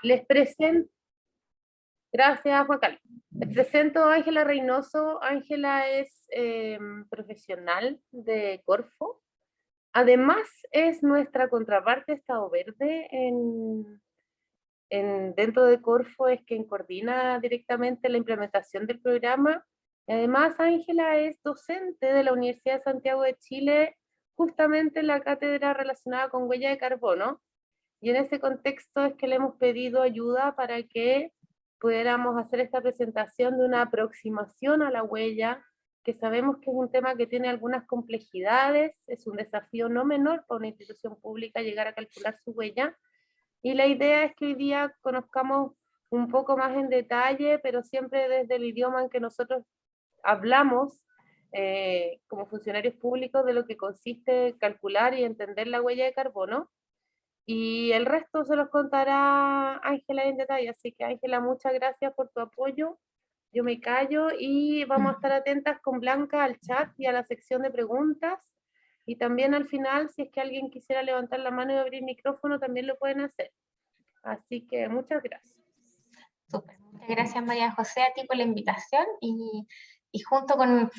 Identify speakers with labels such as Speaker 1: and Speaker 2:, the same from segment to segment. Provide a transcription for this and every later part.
Speaker 1: Les presento, gracias Juan Carlos. Les presento a Ángela Reynoso. Ángela es profesional de Corfo. Además es nuestra contraparte Estado Verde dentro de Corfo, es quien coordina directamente la implementación del programa. Además, Ángela es docente de la Universidad de Santiago de Chile, justamente en la cátedra relacionada con huella de carbono. Y en ese contexto es que le hemos pedido ayuda para que pudiéramos hacer esta presentación de una aproximación a la huella, que sabemos que es un tema que tiene algunas complejidades, es un desafío no menor para una institución pública llegar a calcular su huella, y la idea es que hoy día conozcamos un poco más en detalle, pero siempre desde el idioma en que nosotros hablamos como funcionarios públicos, de lo que consiste calcular y entender la huella de carbono. Y el resto se los contará Ángela en detalle. Así que Ángela, muchas gracias por tu apoyo. Yo me callo y vamos a estar atentas con Blanca al chat y a la sección de preguntas. Y también al final, si es que alguien quisiera levantar la mano y abrir micrófono, también lo pueden hacer. Así que muchas gracias.
Speaker 2: Súper. Muchas gracias, María José, a ti por la invitación y junto con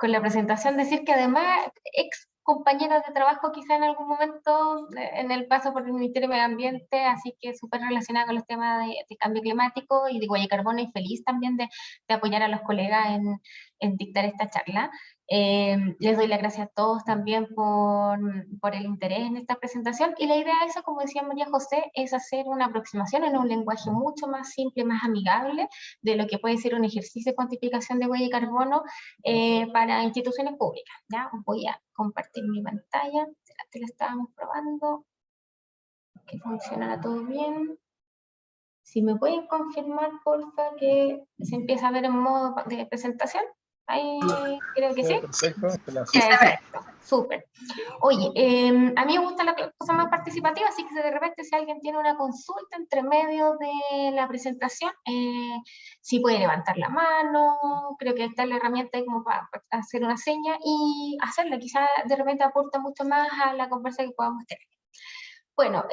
Speaker 2: la presentación decir que además ex compañeros de trabajo quizá en algún momento en el paso por el Ministerio de Medio Ambiente, así que súper relacionada con los temas de cambio climático y de huella de carbono, y feliz también de apoyar a los colegas en dictar esta charla. Les doy las gracias a todos también por el interés en esta presentación, y la idea de eso, como decía María José, es hacer una aproximación en un lenguaje mucho más simple, más amigable, de lo que puede ser un ejercicio de cuantificación de huella de carbono para instituciones públicas. ¿Ya? Voy a compartir mi pantalla, antes la estábamos probando, que funcionara todo bien. Si me pueden confirmar, porfa, que se empieza a ver en modo de presentación. Ahí creo que sí.
Speaker 3: Perfecto.
Speaker 2: Perfecto, súper. Oye, a mí me gusta la cosa más participativa, así que de repente si alguien tiene una consulta entre medio de la presentación, sí puede levantar la mano, creo que está la herramienta como para hacer una seña y hacerla, quizás de repente aporta mucho más a la conversa que podamos tener. Bueno,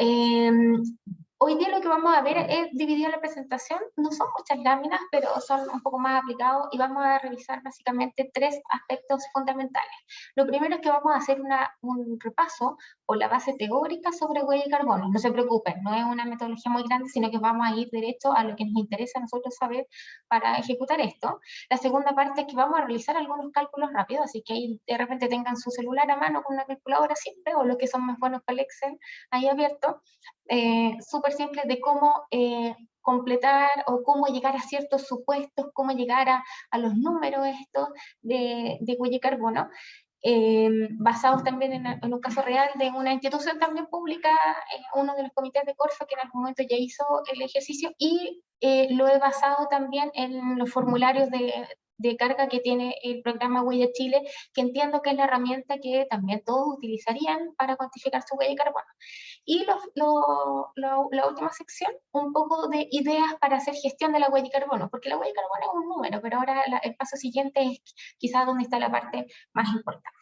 Speaker 2: hoy día lo que vamos a ver es dividido la presentación, no son muchas láminas, pero son un poco más aplicados, y vamos a revisar básicamente tres aspectos fundamentales. Lo primero es que vamos a hacer un repaso o la base teórica sobre huella de carbono. No se preocupen, no es una metodología muy grande, sino que vamos a ir derecho a lo que nos interesa a nosotros saber para ejecutar esto. La segunda parte es que vamos a realizar algunos cálculos rápidos, así que ahí de repente tengan su celular a mano con una calculadora siempre, o los que son más buenos para el Excel ahí abierto, súper simple de cómo completar o cómo llegar a ciertos supuestos, cómo llegar a los números estos de huella de carbono, basados también en un caso real de una institución también pública, uno de los comités de Corfo que en algún momento ya hizo el ejercicio, y lo he basado también en los formularios de carga que tiene el programa Huella Chile, que entiendo que es la herramienta que también todos utilizarían para cuantificar su huella de carbono. Y la última sección, un poco de ideas para hacer gestión de la huella de carbono, porque la huella de carbono es un número, pero ahora el paso siguiente es quizás donde está la parte más importante.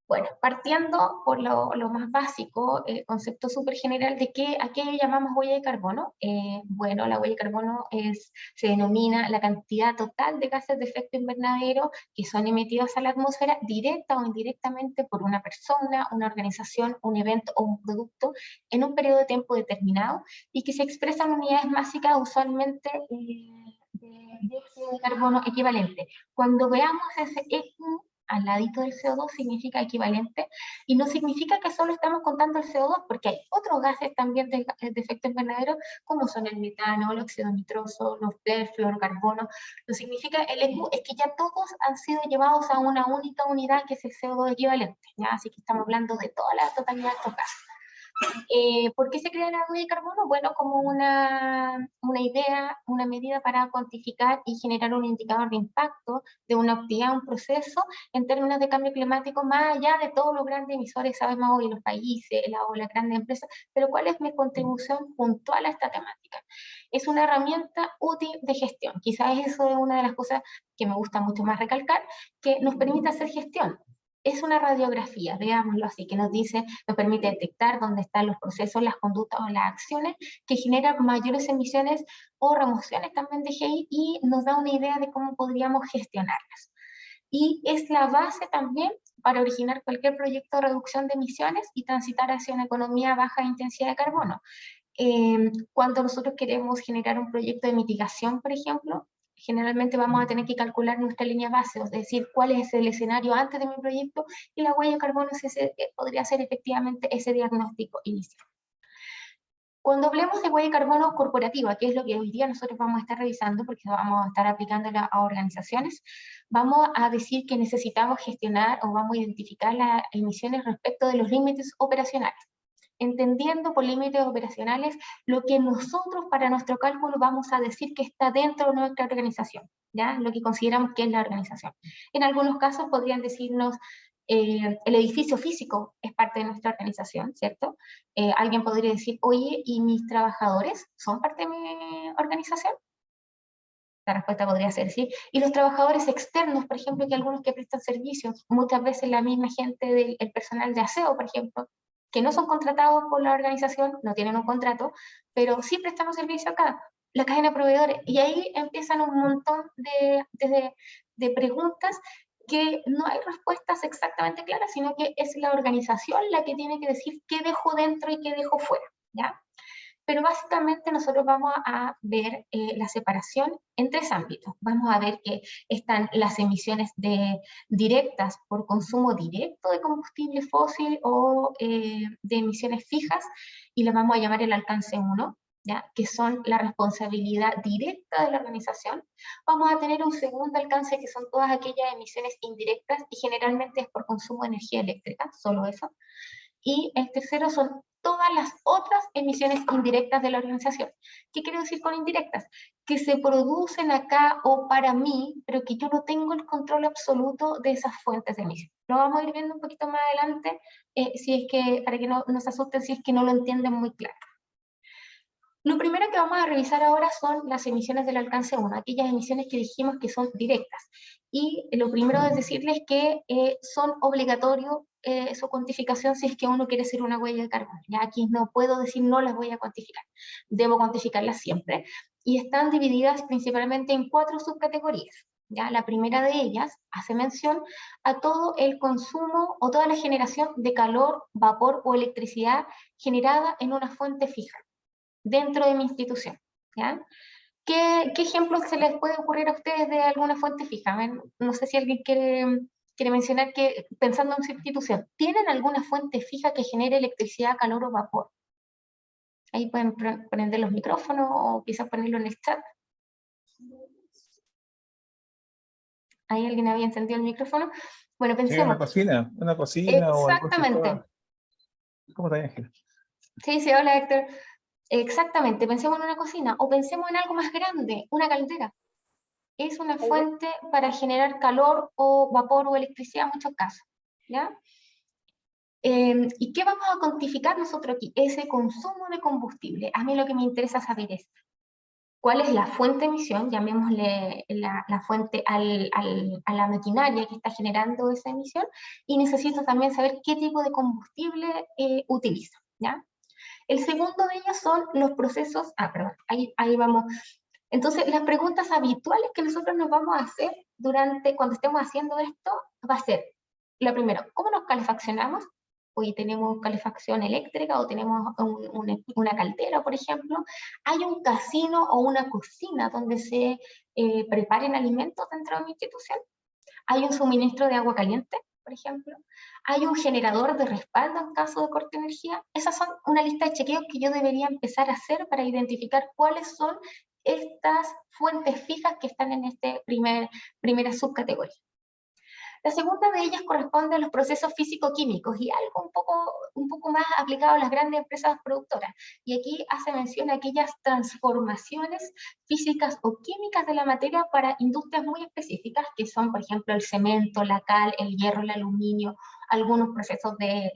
Speaker 2: Bueno, partiendo por lo más básico, el concepto súper general de a qué llamamos huella de carbono. Bueno, la huella de carbono se denomina la cantidad total de gases de efecto invernadero que son emitidos a la atmósfera directa o indirectamente por una persona, una organización, un evento o un producto en un periodo de tiempo determinado, y que se expresan en unidades básicas usualmente de dióxido de carbono equivalente. Cuando veamos ese EQ al ladito del CO2 significa equivalente, y no significa que solo estamos contando el CO2, porque hay otros gases también de efecto invernadero, como son el metano, el óxido nitroso, los fluorocarbonos. Lo significa el EQ es que ya todos han sido llevados a una única unidad, que es el CO2 equivalente, ¿ya? Así que estamos hablando de toda la totalidad de estos gases. ¿Por qué se crea la huella de carbono? Bueno, como una idea, una medida para cuantificar y generar un indicador de impacto de una actividad, un proceso, en términos de cambio climático, más allá de todos los grandes emisores, sabemos hoy, los países o las grandes empresas, pero ¿cuál es mi contribución puntual a esta temática? Es una herramienta útil de gestión. Quizás eso es una de las cosas que me gusta mucho más recalcar, que nos permite hacer gestión. es una radiografía, veámoslo así, que nos dice, nos permite detectar dónde están los procesos, las conductas o las acciones que generan mayores emisiones o remociones también de GI, y nos da una idea de cómo podríamos gestionarlas. Y es la base también para originar cualquier proyecto de reducción de emisiones y transitar hacia una economía baja intensidad de carbono. Cuando nosotros queremos generar un proyecto de mitigación, por ejemplo, generalmente vamos a tener que calcular nuestra línea base, es decir, cuál es el escenario antes de mi proyecto, y la huella de carbono podría ser efectivamente ese diagnóstico inicial. Cuando hablemos de huella de carbono corporativa, que es lo que hoy día nosotros vamos a estar revisando, porque vamos a estar aplicándola a organizaciones, vamos a decir que necesitamos gestionar o vamos a identificar las emisiones respecto de los límites operacionales, entendiendo por límites operacionales lo que nosotros para nuestro cálculo vamos a decir que está dentro de nuestra organización, ¿ya? Lo que consideramos que es la organización. En algunos casos podrían decirnos, el edificio físico es parte de nuestra organización, ¿cierto? Alguien podría decir, oye, ¿y mis trabajadores son parte de mi organización? La respuesta podría ser sí. Y los trabajadores externos, por ejemplo, que algunos que prestan servicios, muchas veces la misma gente del personal de aseo, por ejemplo, que no son contratados por la organización, no tienen un contrato, pero sí prestamos servicio acá, la cadena de proveedores. Y ahí empiezan un montón de preguntas que no hay respuestas exactamente claras, sino que es la organización la que tiene que decir qué dejo dentro y qué dejo fuera, ¿ya? Pero básicamente nosotros vamos a ver la separación en tres ámbitos. Vamos a ver que están las emisiones directas por consumo directo de combustible fósil o de emisiones fijas, y las vamos a llamar el alcance 1, ¿ya? Que son la responsabilidad directa de la organización. Vamos a tener un segundo alcance, que son todas aquellas emisiones indirectas, y generalmente es por consumo de energía eléctrica, solo eso. Y el tercero son todas las otras emisiones indirectas de la organización. ¿Qué quiero decir con indirectas? Que se producen acá o para mí, pero que yo no tengo el control absoluto de esas fuentes de emisión. Lo vamos a ir viendo un poquito más adelante, si es que, para que no se asusten si es que no lo entienden muy claro. Lo primero que vamos a revisar ahora son las emisiones del alcance 1, aquellas emisiones que dijimos que son directas. Y lo primero es decirles que son obligatorios su cuantificación si es que uno quiere hacer una huella de carbono. Ya aquí no puedo decir no las voy a cuantificar, debo cuantificarlas siempre. Y están divididas principalmente en 4 subcategorías. ¿Ya? La primera de ellas hace mención a todo el consumo o toda la generación de calor, vapor o electricidad generada en una fuente fija dentro de mi institución, ¿ya? ¿Qué ejemplos se les puede ocurrir a ustedes de alguna fuente fija? No sé si alguien quiere mencionar que, pensando en su institución, ¿tienen alguna fuente fija que genere electricidad, calor o vapor? Ahí pueden prender los micrófonos o quizás ponerlo en el chat. ¿Ahí alguien había encendido el micrófono? Bueno, pensemos.
Speaker 3: Sí, una cocina o algo así.
Speaker 2: Exactamente.
Speaker 3: ¿Cómo está, Ángel?
Speaker 2: Sí, hola Héctor. Exactamente, pensemos en una cocina o pensemos en algo más grande, una caldera. Es una fuente para generar calor o vapor o electricidad en muchos casos, ¿ya? ¿Y qué vamos a cuantificar nosotros aquí? Ese consumo de combustible. A mí lo que me interesa saber es cuál es la fuente de emisión, llamémosle la fuente a la maquinaria que está generando esa emisión, y necesito también saber qué tipo de combustible utiliza, ¿ya? El segundo de ellos son los procesos, perdón, ahí vamos. Entonces, las preguntas habituales que nosotros nos vamos a hacer cuando estemos haciendo esto, va a ser, la primera, ¿cómo nos calefaccionamos? Hoy tenemos calefacción eléctrica o tenemos una caldera, por ejemplo. ¿Hay un casino o una cocina donde se preparen alimentos dentro de mi institución? ¿Hay un suministro de agua caliente, por ejemplo? ¿Hay un generador de respaldo en caso de corte de energía? Esas son una lista de chequeos que yo debería empezar a hacer para identificar cuáles son estas fuentes fijas que están en esta primera subcategoría. La segunda de ellas corresponde a los procesos físico-químicos y algo un poco más aplicado a las grandes empresas productoras. Y aquí hace mención a aquellas transformaciones físicas o químicas de la materia para industrias muy específicas, que son, por ejemplo, el cemento, la cal, el hierro, el aluminio, algunos procesos de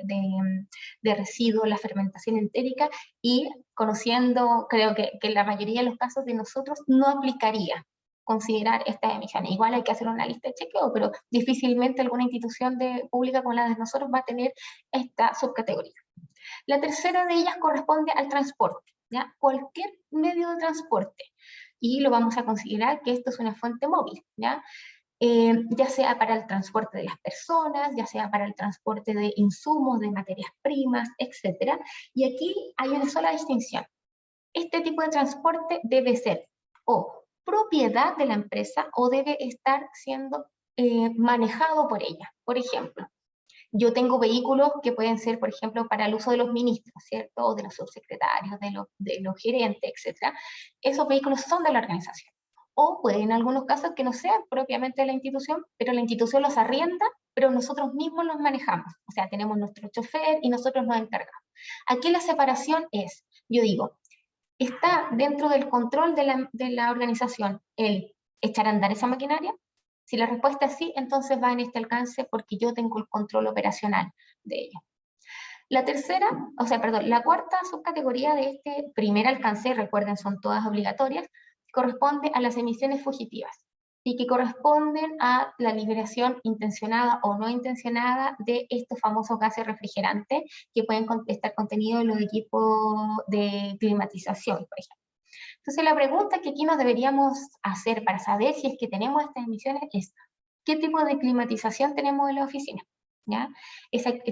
Speaker 2: residuos, la fermentación entérica, y conociendo, creo que en la mayoría de los casos de nosotros no aplicaría. considerar estas emisiones. Igual hay que hacer una lista de chequeo, pero difícilmente alguna institución pública como la de nosotros va a tener esta subcategoría. La tercera de ellas corresponde al transporte, ¿ya? Cualquier medio de transporte, y lo vamos a considerar que esto es una fuente móvil, ¿ya? Ya sea para el transporte de las personas, ya sea para el transporte de insumos, de materias primas, etc. Y aquí hay una sola distinción. Este tipo de transporte debe ser o propiedad de la empresa o debe estar siendo manejado por ella. Por ejemplo, yo tengo vehículos que pueden ser, por ejemplo, para el uso de los ministros, ¿cierto? O de los subsecretarios, de los gerentes, etc. Esos vehículos son de la organización. O puede en algunos casos que no sean propiamente de la institución, pero la institución los arrienda, pero nosotros mismos los manejamos. O sea, tenemos nuestro chofer y nosotros nos encargamos. Aquí la separación es, yo digo, ¿está dentro del control de la organización el echar a andar esa maquinaria? Si la respuesta es sí, entonces va en este alcance porque yo tengo el control operacional de ello. La tercera, la cuarta subcategoría de este primer alcance, recuerden, son todas obligatorias, corresponde a las emisiones fugitivas y que corresponden a la liberación intencionada o no intencionada de estos famosos gases refrigerantes que pueden estar contenidos en los equipos de climatización, por ejemplo. Entonces la pregunta que aquí nos deberíamos hacer para saber si es que tenemos estas emisiones es, ¿qué tipo de climatización tenemos en la oficina? ¿Ya?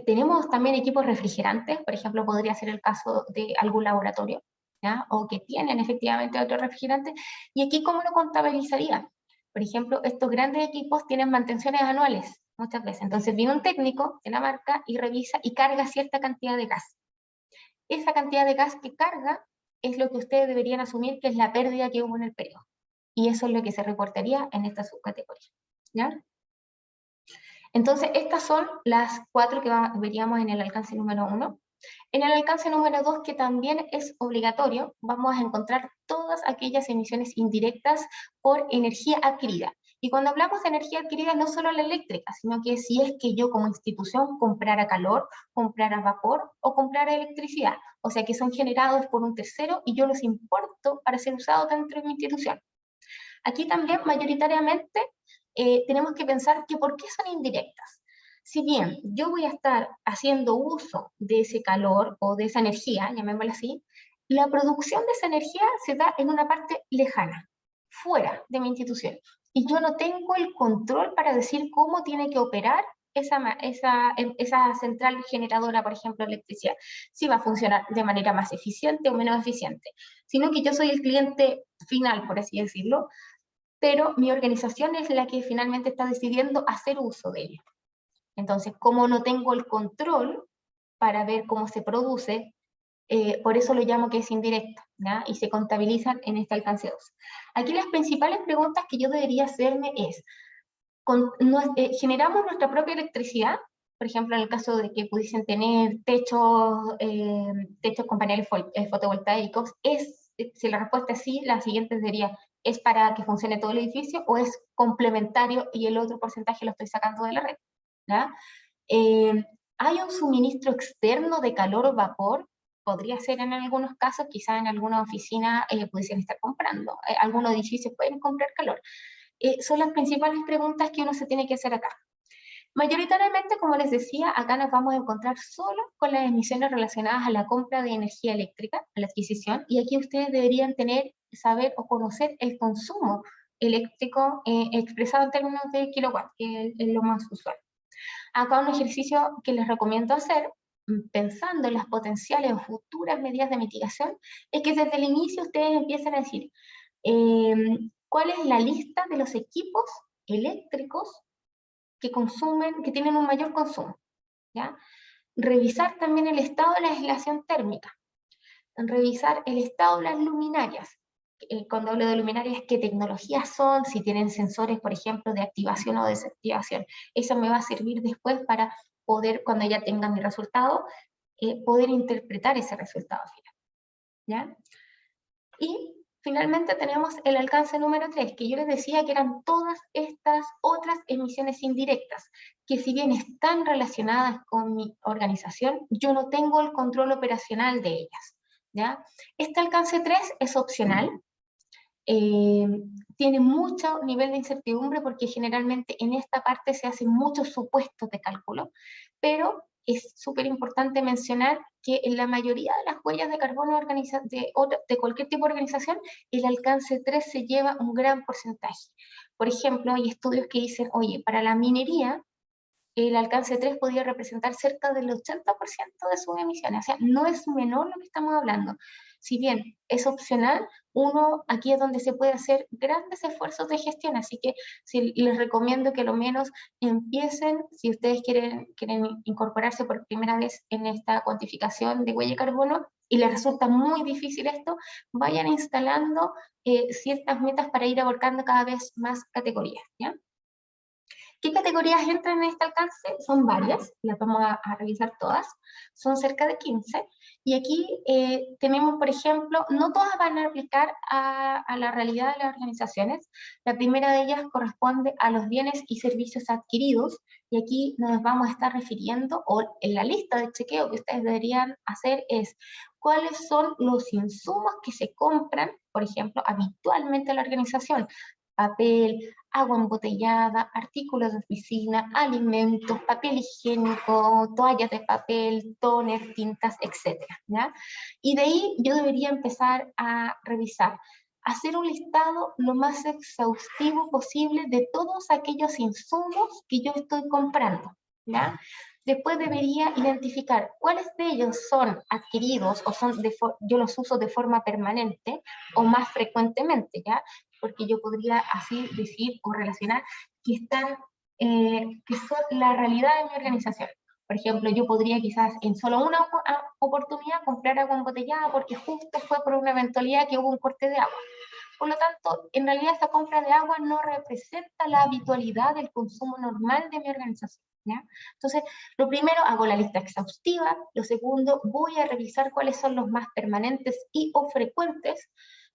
Speaker 2: Tenemos también equipos refrigerantes, por ejemplo, podría ser el caso de algún laboratorio, ¿ya? O que tienen efectivamente otro refrigerante, y aquí ¿cómo lo contabilizaría? Por ejemplo, estos grandes equipos tienen mantenciones anuales, muchas veces, entonces viene un técnico de la marca y revisa y carga cierta cantidad de gas. Esa cantidad de gas que carga es lo que ustedes deberían asumir que es la pérdida que hubo en el periodo. Y eso es lo que se reportaría en esta subcategoría, ¿ya? Entonces, estas son las 4 que veríamos en el alcance número 1. En el alcance número 2, que también es obligatorio, vamos a encontrar todas aquellas emisiones indirectas por energía adquirida. Y cuando hablamos de energía adquirida, no solo la eléctrica, sino que si es que yo como institución comprara calor, comprara vapor o comprara electricidad. O sea, que son generados por un tercero y yo los importo para ser usados dentro de mi institución. Aquí también, mayoritariamente, tenemos que pensar que ¿por qué son indirectas? Si bien yo voy a estar haciendo uso de ese calor o de esa energía, llamémosla así, la producción de esa energía se da en una parte lejana, fuera de mi institución. Y yo no tengo el control para decir cómo tiene que operar esa central generadora, por ejemplo, de electricidad. Si va a funcionar de manera más eficiente o menos eficiente. Sino que yo soy el cliente final, por así decirlo, pero mi organización es la que finalmente está decidiendo hacer uso de ello. Entonces, como no tengo el control para ver cómo se produce, por eso lo llamo que es indirecta, ¿ya? Y se contabilizan en este alcance 2. Aquí las principales preguntas que yo debería hacerme es, ¿generamos nuestra propia electricidad? Por ejemplo, en el caso de que pudiesen tener techos con paneles fotovoltaicos, si la respuesta es sí, la siguiente sería, ¿es para que funcione todo el edificio o es complementario y el otro porcentaje lo estoy sacando de la red? ¿Ya? ¿Hay un suministro externo de calor o vapor? Podría ser en algunos casos, quizá en alguna oficina pudiesen estar comprando, algunos edificios pueden comprar calor. Son las principales preguntas que uno se tiene que hacer acá. Mayoritariamente, como les decía, acá nos vamos a encontrar solo con las emisiones relacionadas a la compra de energía eléctrica, a la adquisición, y aquí ustedes deberían saber o conocer el consumo eléctrico expresado en términos de kilowatt, que es lo más usual. Acá un ejercicio que les recomiendo hacer, pensando en las potenciales o futuras medidas de mitigación, es que desde el inicio ustedes empiecen a decir cuál es la lista de los equipos eléctricos que tienen un mayor consumo, ¿ya? Revisar también el estado de la aislación térmica, revisar el estado de las luminarias. Cuando hablo de luminarias, qué tecnologías son, si tienen sensores, por ejemplo, de activación o desactivación. Eso me va a servir después para poder, cuando ya tenga mi resultado, poder interpretar ese resultado final, ¿ya? Y finalmente tenemos el alcance número 3, que yo les decía que eran todas estas otras emisiones indirectas, que si bien están relacionadas con mi organización, yo no tengo el control operacional de ellas, ¿ya? Este alcance 3 es opcional, tiene mucho nivel de incertidumbre porque generalmente en esta parte se hacen muchos supuestos de cálculo, pero es súper importante mencionar que en la mayoría de las huellas de carbono de cualquier tipo de organización, el alcance 3 se lleva un gran porcentaje. Por ejemplo, hay estudios que dicen, oye, para la minería, el alcance 3 podría representar cerca del 80% de sus emisiones. O sea, no es menor lo que estamos hablando. Si bien es opcional, uno aquí es donde se puede hacer grandes esfuerzos de gestión, así que les recomiendo que lo menos empiecen, si ustedes quieren incorporarse por primera vez en esta cuantificación de huella de carbono, y les resulta muy difícil esto, vayan instalando ciertas metas para ir abarcando cada vez más categorías, ¿ya? ¿Qué categorías entran en este alcance? Son varias, las vamos a revisar todas, son cerca de 15, y aquí tenemos, por ejemplo, no todas van a aplicar a la realidad de las organizaciones. La primera de ellas corresponde a los bienes y servicios adquiridos, y aquí nos vamos a estar refiriendo, o en la lista de chequeo que ustedes deberían hacer es, ¿cuáles son los insumos que se compran, por ejemplo, habitualmente en la organización? Papel, agua embotellada, artículos de oficina, alimentos, papel higiénico, toallas de papel, toner, tintas, etc. ¿Ya? Y de ahí yo debería empezar a revisar, hacer un listado lo más exhaustivo posible de todos aquellos insumos que yo estoy comprando. ¿Ya? Después debería identificar cuáles de ellos son adquiridos o yo los uso de forma permanente o más frecuentemente, ¿ya? Porque yo podría así decir o relacionar que que son la realidad de mi organización. Por ejemplo, yo podría quizás en solo una oportunidad comprar agua embotellada porque justo fue por una eventualidad que hubo un corte de agua. Por lo tanto, en realidad esta compra de agua no representa la habitualidad del consumo normal de mi organización, ¿ya? Entonces, lo primero, hago la lista exhaustiva. Lo segundo, voy a revisar cuáles son los más permanentes y o frecuentes.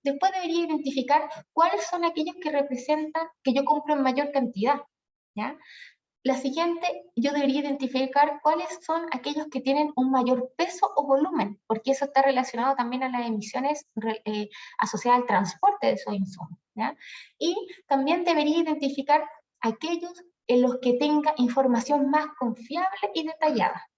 Speaker 2: Después debería identificar cuáles son aquellos que representan que yo compro en mayor cantidad, ¿ya? La siguiente, yo debería identificar cuáles son aquellos que tienen un mayor peso o volumen, porque eso está relacionado también a las emisiones asociadas al transporte de esos insumos, ¿ya? Y también debería identificar aquellos en los que tenga información más confiable y detallada,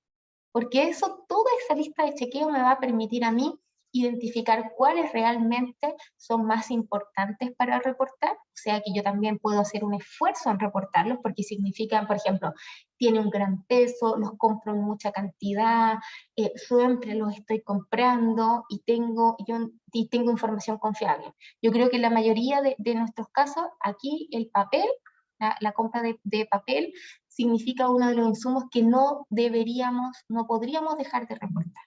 Speaker 2: porque eso, toda esa lista de chequeo me va a permitir a mí identificar cuáles realmente son más importantes para reportar, o sea que yo también puedo hacer un esfuerzo en reportarlos porque significan, por ejemplo, tiene un gran peso, los compro en mucha cantidad, siempre los estoy comprando y tengo información confiable. Yo creo que en la mayoría de nuestros casos, aquí el papel, la compra de papel, significa uno de los insumos que no podríamos dejar de reportar,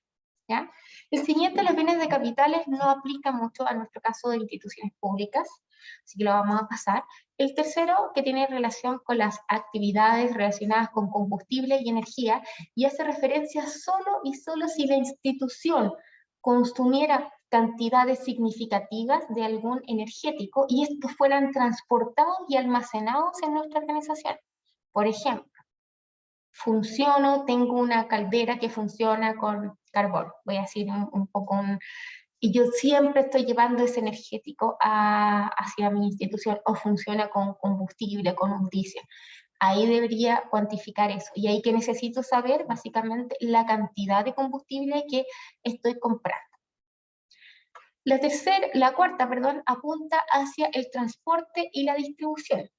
Speaker 2: ¿ya? El siguiente, los bienes de capitales, no aplica mucho a nuestro caso de instituciones públicas, así que lo vamos a pasar. El tercero, que tiene relación con las actividades relacionadas con combustible y energía, y hace referencia solo y solo si la institución consumiera cantidades significativas de algún energético y estos fueran transportados y almacenados en nuestra organización. Por ejemplo, tengo una caldera que funciona con carbón, voy a decir un poco, y yo siempre estoy llevando ese energético hacia mi institución, o funciona con combustible, con un diésel. Ahí debería cuantificar eso, y ahí que necesito saber básicamente la cantidad de combustible que estoy comprando. La cuarta, apunta hacia el transporte y la distribución.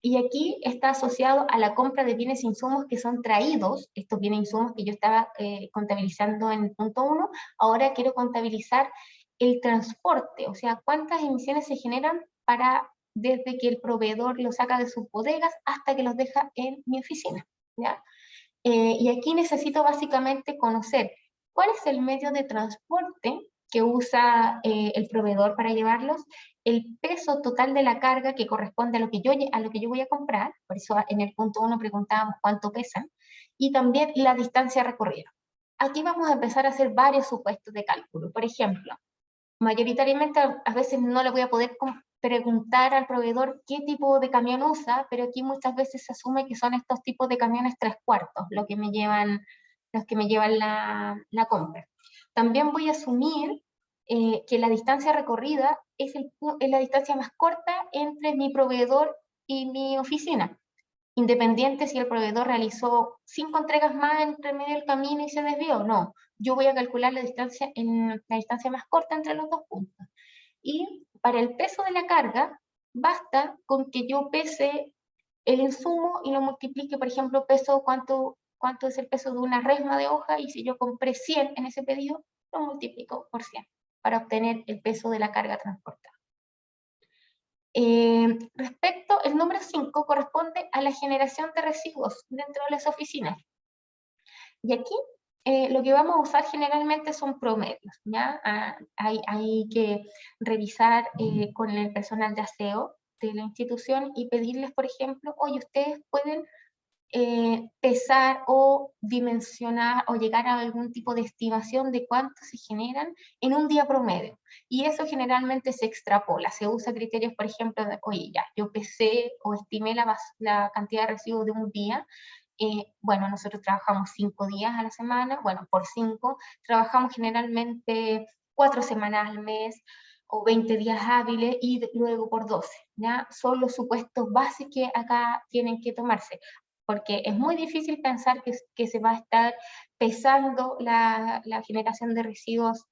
Speaker 2: Y aquí está asociado a la compra de bienes e insumos que son traídos, estos bienes e insumos que yo estaba contabilizando en punto 1, ahora quiero contabilizar el transporte, o sea, cuántas emisiones se generan desde que el proveedor los saca de sus bodegas hasta que los deja en mi oficina, ¿ya? Y aquí necesito básicamente conocer cuál es el medio de transporte que usa el proveedor para llevarlos, el peso total de la carga que corresponde a lo que yo voy a comprar, por eso en el punto 1 preguntábamos cuánto pesan, y también la distancia recorrida. Aquí vamos a empezar a hacer varios supuestos de cálculo. Por ejemplo, mayoritariamente a veces no le voy a poder preguntar al proveedor qué tipo de camión usa, pero aquí muchas veces se asume que son estos tipos de camiones 3/4 los que me llevan la compra. También voy a asumir que la distancia recorrida es la distancia más corta entre mi proveedor y mi oficina, independiente si el proveedor realizó 5 entregas más entre medio del camino y se desvió. No, yo voy a calcular la distancia más corta entre los dos puntos. Y para el peso de la carga, basta con que yo pese el insumo y lo multiplique, por ejemplo, cuánto es el peso de una resma de hoja, y si yo compré 100 en ese pedido, lo multiplico por 100 para obtener el peso de la carga transportada. Respecto, el número 5 corresponde a la generación de residuos dentro de las oficinas. Y aquí lo que vamos a usar generalmente son promedios, ¿ya? Hay que revisar con el personal de aseo de la institución y pedirles, por ejemplo, oye, ustedes pueden pesar o dimensionar o llegar a algún tipo de estimación de cuánto se generan en un día promedio. Y eso generalmente se extrapola, se usa criterios, por ejemplo, de, oye, ya, yo pesé o estimé la cantidad de residuos de un día. Bueno, nosotros trabajamos 5 días a la semana, bueno, por 5, trabajamos generalmente 4 semanas al mes, o 20 días hábiles, y luego por 12, ¿ya? Son los supuestos bases que acá tienen que tomarse, porque es muy difícil pensar que se va a estar pesando la generación de residuos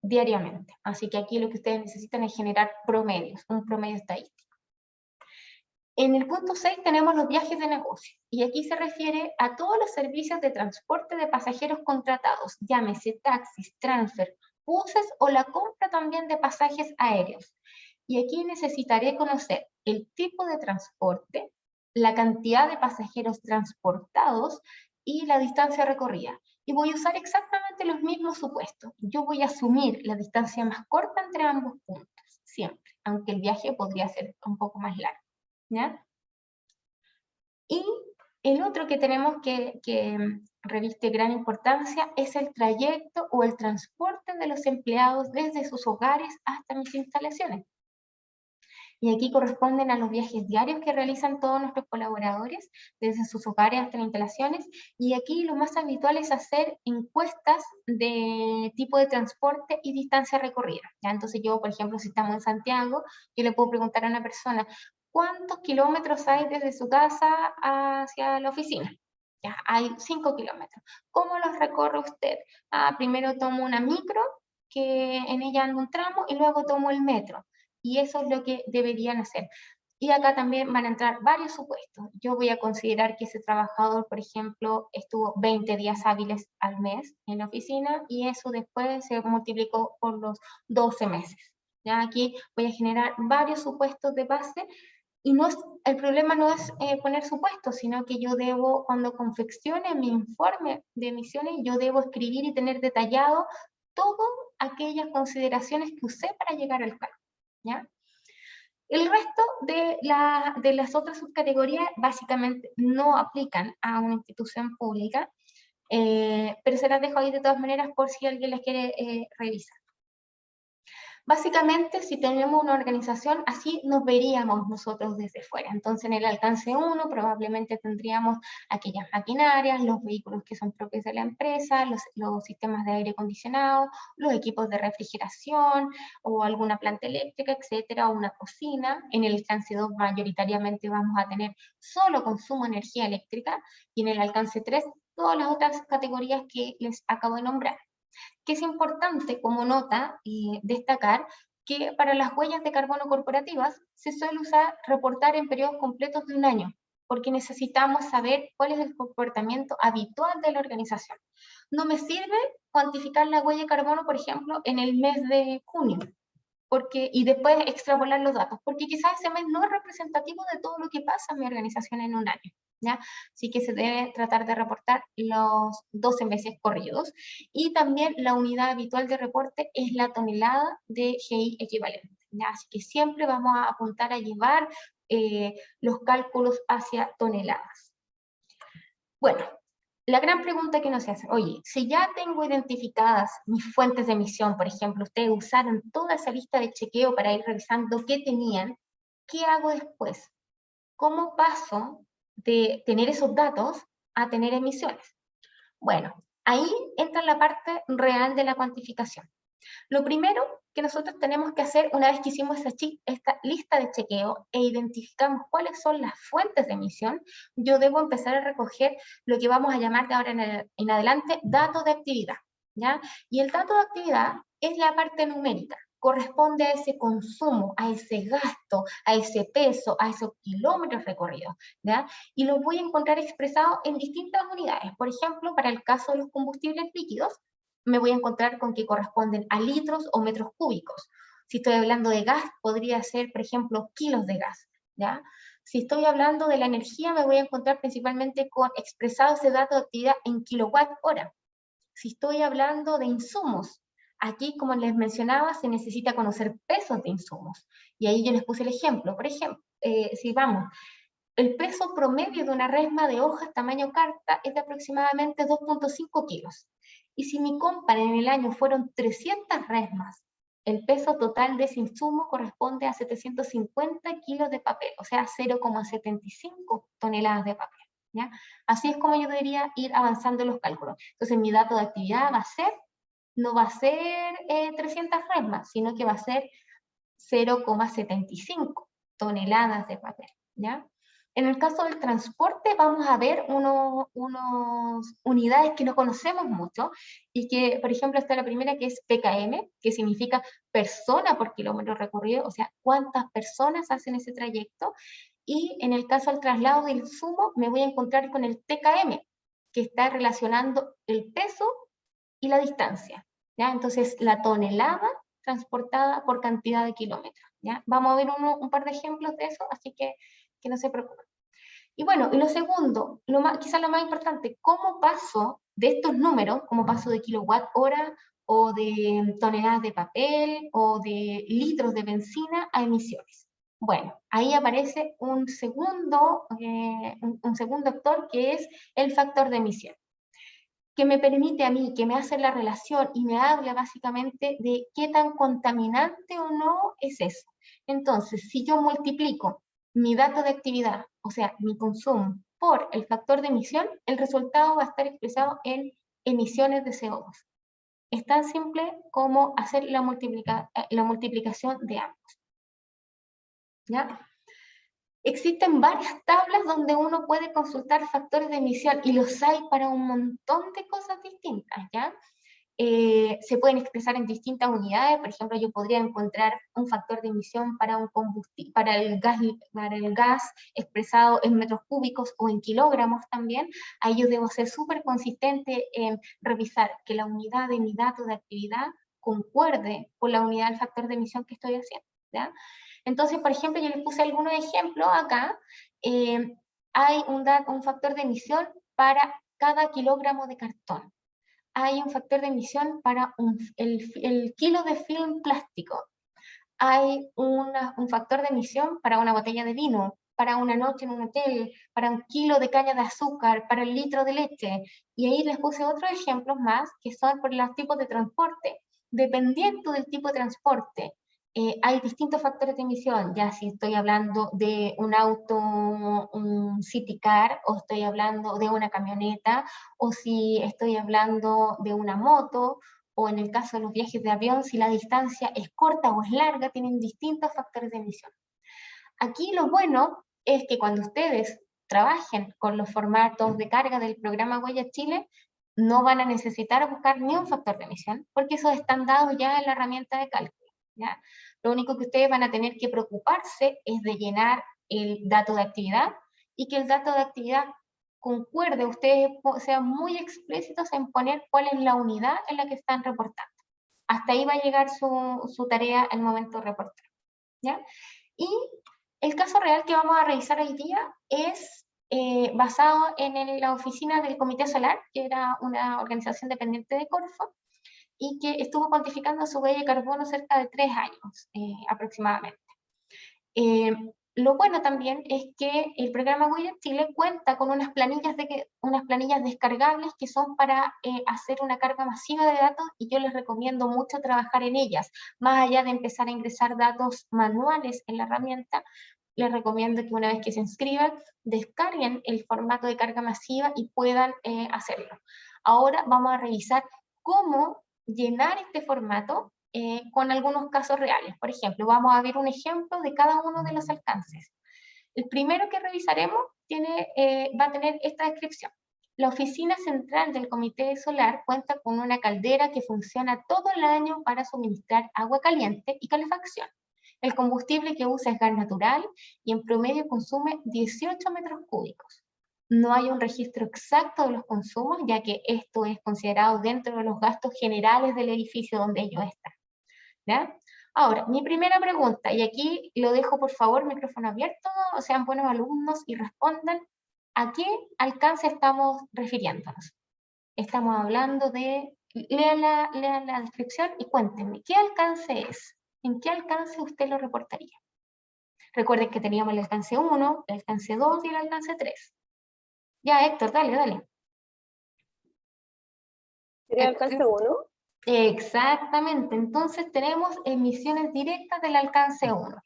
Speaker 2: diariamente. Así que aquí lo que ustedes necesitan es generar promedios, un promedio estadístico. En el punto 6 tenemos los viajes de negocio, y aquí se refiere a todos los servicios de transporte de pasajeros contratados, llámese taxis, transfer, buses o la compra también de pasajes aéreos. Y aquí necesitaré conocer el tipo de transporte, la cantidad de pasajeros transportados y la distancia recorrida. Y voy a usar exactamente los mismos supuestos. Yo voy a asumir la distancia más corta entre ambos puntos, siempre, aunque el viaje podría ser un poco más largo, ¿ya? Y el otro que tenemos que reviste gran importancia es el trayecto o el transporte de los empleados desde sus hogares hasta mis instalaciones. Y aquí corresponden a los viajes diarios que realizan todos nuestros colaboradores, desde sus hogares hasta las instalaciones. Y aquí lo más habitual es hacer encuestas de tipo de transporte y distancia recorrida, ¿ya? Entonces yo, por ejemplo, si estamos en Santiago, yo le puedo preguntar a una persona, ¿cuántos kilómetros hay desde su casa hacia la oficina? Ya, hay 5 kilómetros. ¿Cómo los recorre usted? Primero tomo una micro, que en ella ando un tramo, y luego tomo el metro. Y eso es lo que deberían hacer. Y acá también van a entrar varios supuestos. Yo voy a considerar que ese trabajador, por ejemplo, estuvo 20 días hábiles al mes en la oficina, y eso después se multiplicó por los 12 meses. Ya aquí voy a generar varios supuestos de base, y el problema no es poner supuestos, sino que yo debo, cuando confeccione mi informe de emisiones, yo debo escribir y tener detallado todas aquellas consideraciones que usé para llegar al cálculo, ¿ya? El resto de las otras subcategorías básicamente no aplican a una institución pública, pero se las dejo ahí de todas maneras por si alguien las quiere revisar. Básicamente, si tenemos una organización, así nos veríamos nosotros desde fuera. Entonces, en el alcance 1 probablemente tendríamos aquellas maquinarias, los vehículos que son propios de la empresa, los sistemas de aire acondicionado, los equipos de refrigeración, o alguna planta eléctrica, etcétera, o una cocina. En el alcance 2 mayoritariamente vamos a tener solo consumo de energía eléctrica, y en el alcance 3 todas las otras categorías que les acabo de nombrar. Que es importante como nota destacar que para las huellas de carbono corporativas se suele usar reportar en periodos completos de un año, porque necesitamos saber cuál es el comportamiento habitual de la organización. No me sirve cuantificar la huella de carbono, por ejemplo, en el mes de junio, y después extrapolar los datos, porque quizás ese mes no es representativo de todo lo que pasa en mi organización en un año, ¿ya? Así que se debe tratar de reportar los 12 meses corridos, y también la unidad habitual de reporte es la tonelada de GI equivalente, ¿ya? Así que siempre vamos a apuntar a llevar los cálculos hacia toneladas. Bueno, la gran pregunta que nos hace, oye, si ya tengo identificadas mis fuentes de emisión, por ejemplo, ustedes usaron toda esa lista de chequeo para ir revisando qué tenían, ¿qué hago después? ¿Cómo paso de tener esos datos a tener emisiones? Bueno, ahí entra la parte real de la cuantificación. Lo primero que nosotros tenemos que hacer una vez que hicimos esta lista de chequeo e identificamos cuáles son las fuentes de emisión, yo debo empezar a recoger lo que vamos a llamar de ahora en adelante datos de actividad, ¿ya? Y el dato de actividad es la parte numérica, corresponde a ese consumo, a ese gasto, a ese peso, a esos kilómetros recorridos, ¿ya? Y lo voy a encontrar expresado en distintas unidades. Por ejemplo, para el caso de los combustibles líquidos, me voy a encontrar con que corresponden a litros o metros cúbicos. Si estoy hablando de gas, podría ser, por ejemplo, kilos de gas, ¿ya? Si estoy hablando de la energía, me voy a encontrar principalmente con expresado ese dato de actividad en kilowatt hora. Si estoy hablando de insumos, aquí, como les mencionaba, se necesita conocer pesos de insumos. Y ahí yo les puse el ejemplo. Por ejemplo, si vamos, el peso promedio de una resma de hojas tamaño carta es de aproximadamente 2.5 kilos. Y si mi compra en el año fueron 300 resmas, el peso total de ese insumo corresponde a 750 kilos de papel, o sea, 0,75 toneladas de papel, ¿ya? Así es como yo debería ir avanzando en los cálculos. Entonces, mi dato de actividad no va a ser 300 resmas, sino que va a ser 0,75 toneladas de papel, ¿ya? En el caso del transporte vamos a ver unas unidades que no conocemos mucho y que, por ejemplo, está la primera que es PKM, que significa persona por kilómetro recorrido, o sea, cuántas personas hacen ese trayecto. Y en el caso del traslado del insumo me voy a encontrar con el TKM, que está relacionando el peso y la distancia, ¿ya? Entonces, la tonelada transportada por cantidad de kilómetros, ¿ya? Vamos a ver un par de ejemplos de eso, así que no se preocupen. Y bueno, y lo segundo, quizás lo más importante, ¿cómo paso de estos números, cómo paso de kilowatt hora o de toneladas de papel o de litros de benzina a emisiones? Bueno, ahí aparece un segundo actor que es el factor de emisión, que me permite a mí, que me hace la relación y me habla básicamente de qué tan contaminante o no es eso. Entonces, si yo multiplico mi dato de actividad, o sea, mi consumo, por el factor de emisión, el resultado va a estar expresado en emisiones de CO2. Es tan simple como hacer la multiplicación de ambos, ¿ya? Existen varias tablas donde uno puede consultar factores de emisión y los hay para un montón de cosas distintas, ¿ya? Se pueden expresar en distintas unidades. Por ejemplo, yo podría encontrar un factor de emisión para el gas expresado en metros cúbicos o en kilogramos también. Ahí yo debo ser súper consistente en revisar que la unidad de mi dato de actividad concuerde con la unidad del factor de emisión que estoy haciendo, ¿ya? Entonces, por ejemplo, yo les puse algunos ejemplos acá. Hay un factor de emisión para cada kilogramo de cartón. Hay un factor de emisión para el kilo de film plástico. Hay un factor de emisión para una botella de vino, para una noche en un hotel, para un kilo de caña de azúcar, para el litro de leche. Y ahí les puse otros ejemplos más que son por los tipos de transporte. Dependiendo del tipo de transporte, hay distintos factores de emisión, ya si estoy hablando de un auto, un city car, o estoy hablando de una camioneta, o si estoy hablando de una moto, o en el caso de los viajes de avión, si la distancia es corta o es larga, tienen distintos factores de emisión. Aquí lo bueno es que cuando ustedes trabajen con los formatos de carga del programa Huella Chile, no van a necesitar buscar ni un factor de emisión, porque esos están dados ya en la herramienta de cálculo, ¿ya? Lo único que ustedes van a tener que preocuparse es de llenar el dato de actividad y que el dato de actividad concuerde, ustedes sean muy explícitos en poner cuál es la unidad en la que están reportando. Hasta ahí va a llegar su tarea al momento de reportar, ¿ya? Y el caso real que vamos a revisar hoy día es basado en la oficina del Comité Solar, que era una organización dependiente de Corfo, y que estuvo cuantificando su huella de carbono cerca de 3 años aproximadamente. Lo bueno también es que el programa Huella Chile cuenta con unas planillas descargables que son para hacer una carga masiva de datos, y yo les recomiendo mucho trabajar en ellas. Más allá de empezar a ingresar datos manuales en la herramienta, les recomiendo que una vez que se inscriban, descarguen el formato de carga masiva y puedan hacerlo. Ahora vamos a revisar cómo llenar este formato con algunos casos reales. Por ejemplo, vamos a ver un ejemplo de cada uno de los alcances. El primero que revisaremos va a tener esta descripción. La oficina central del Comité Solar cuenta con una caldera que funciona todo el año para suministrar agua caliente y calefacción. El combustible que usa es gas natural y en promedio consume 18 metros cúbicos. No hay un registro exacto de los consumos, ya que esto es considerado dentro de los gastos generales del edificio donde ellos están, ¿ya? Ahora, mi primera pregunta, y aquí lo dejo por favor, micrófono abierto, sean buenos alumnos y respondan, ¿a qué alcance estamos refiriéndonos? Estamos hablando de, lean la descripción y cuéntenme, ¿qué alcance es? ¿En qué alcance usted lo reportaría? Recuerden que teníamos el alcance 1, el alcance 2 y el alcance 3. Ya, Héctor, dale.
Speaker 1: ¿Sería el alcance 1?
Speaker 2: Exactamente, entonces tenemos emisiones directas del alcance 1.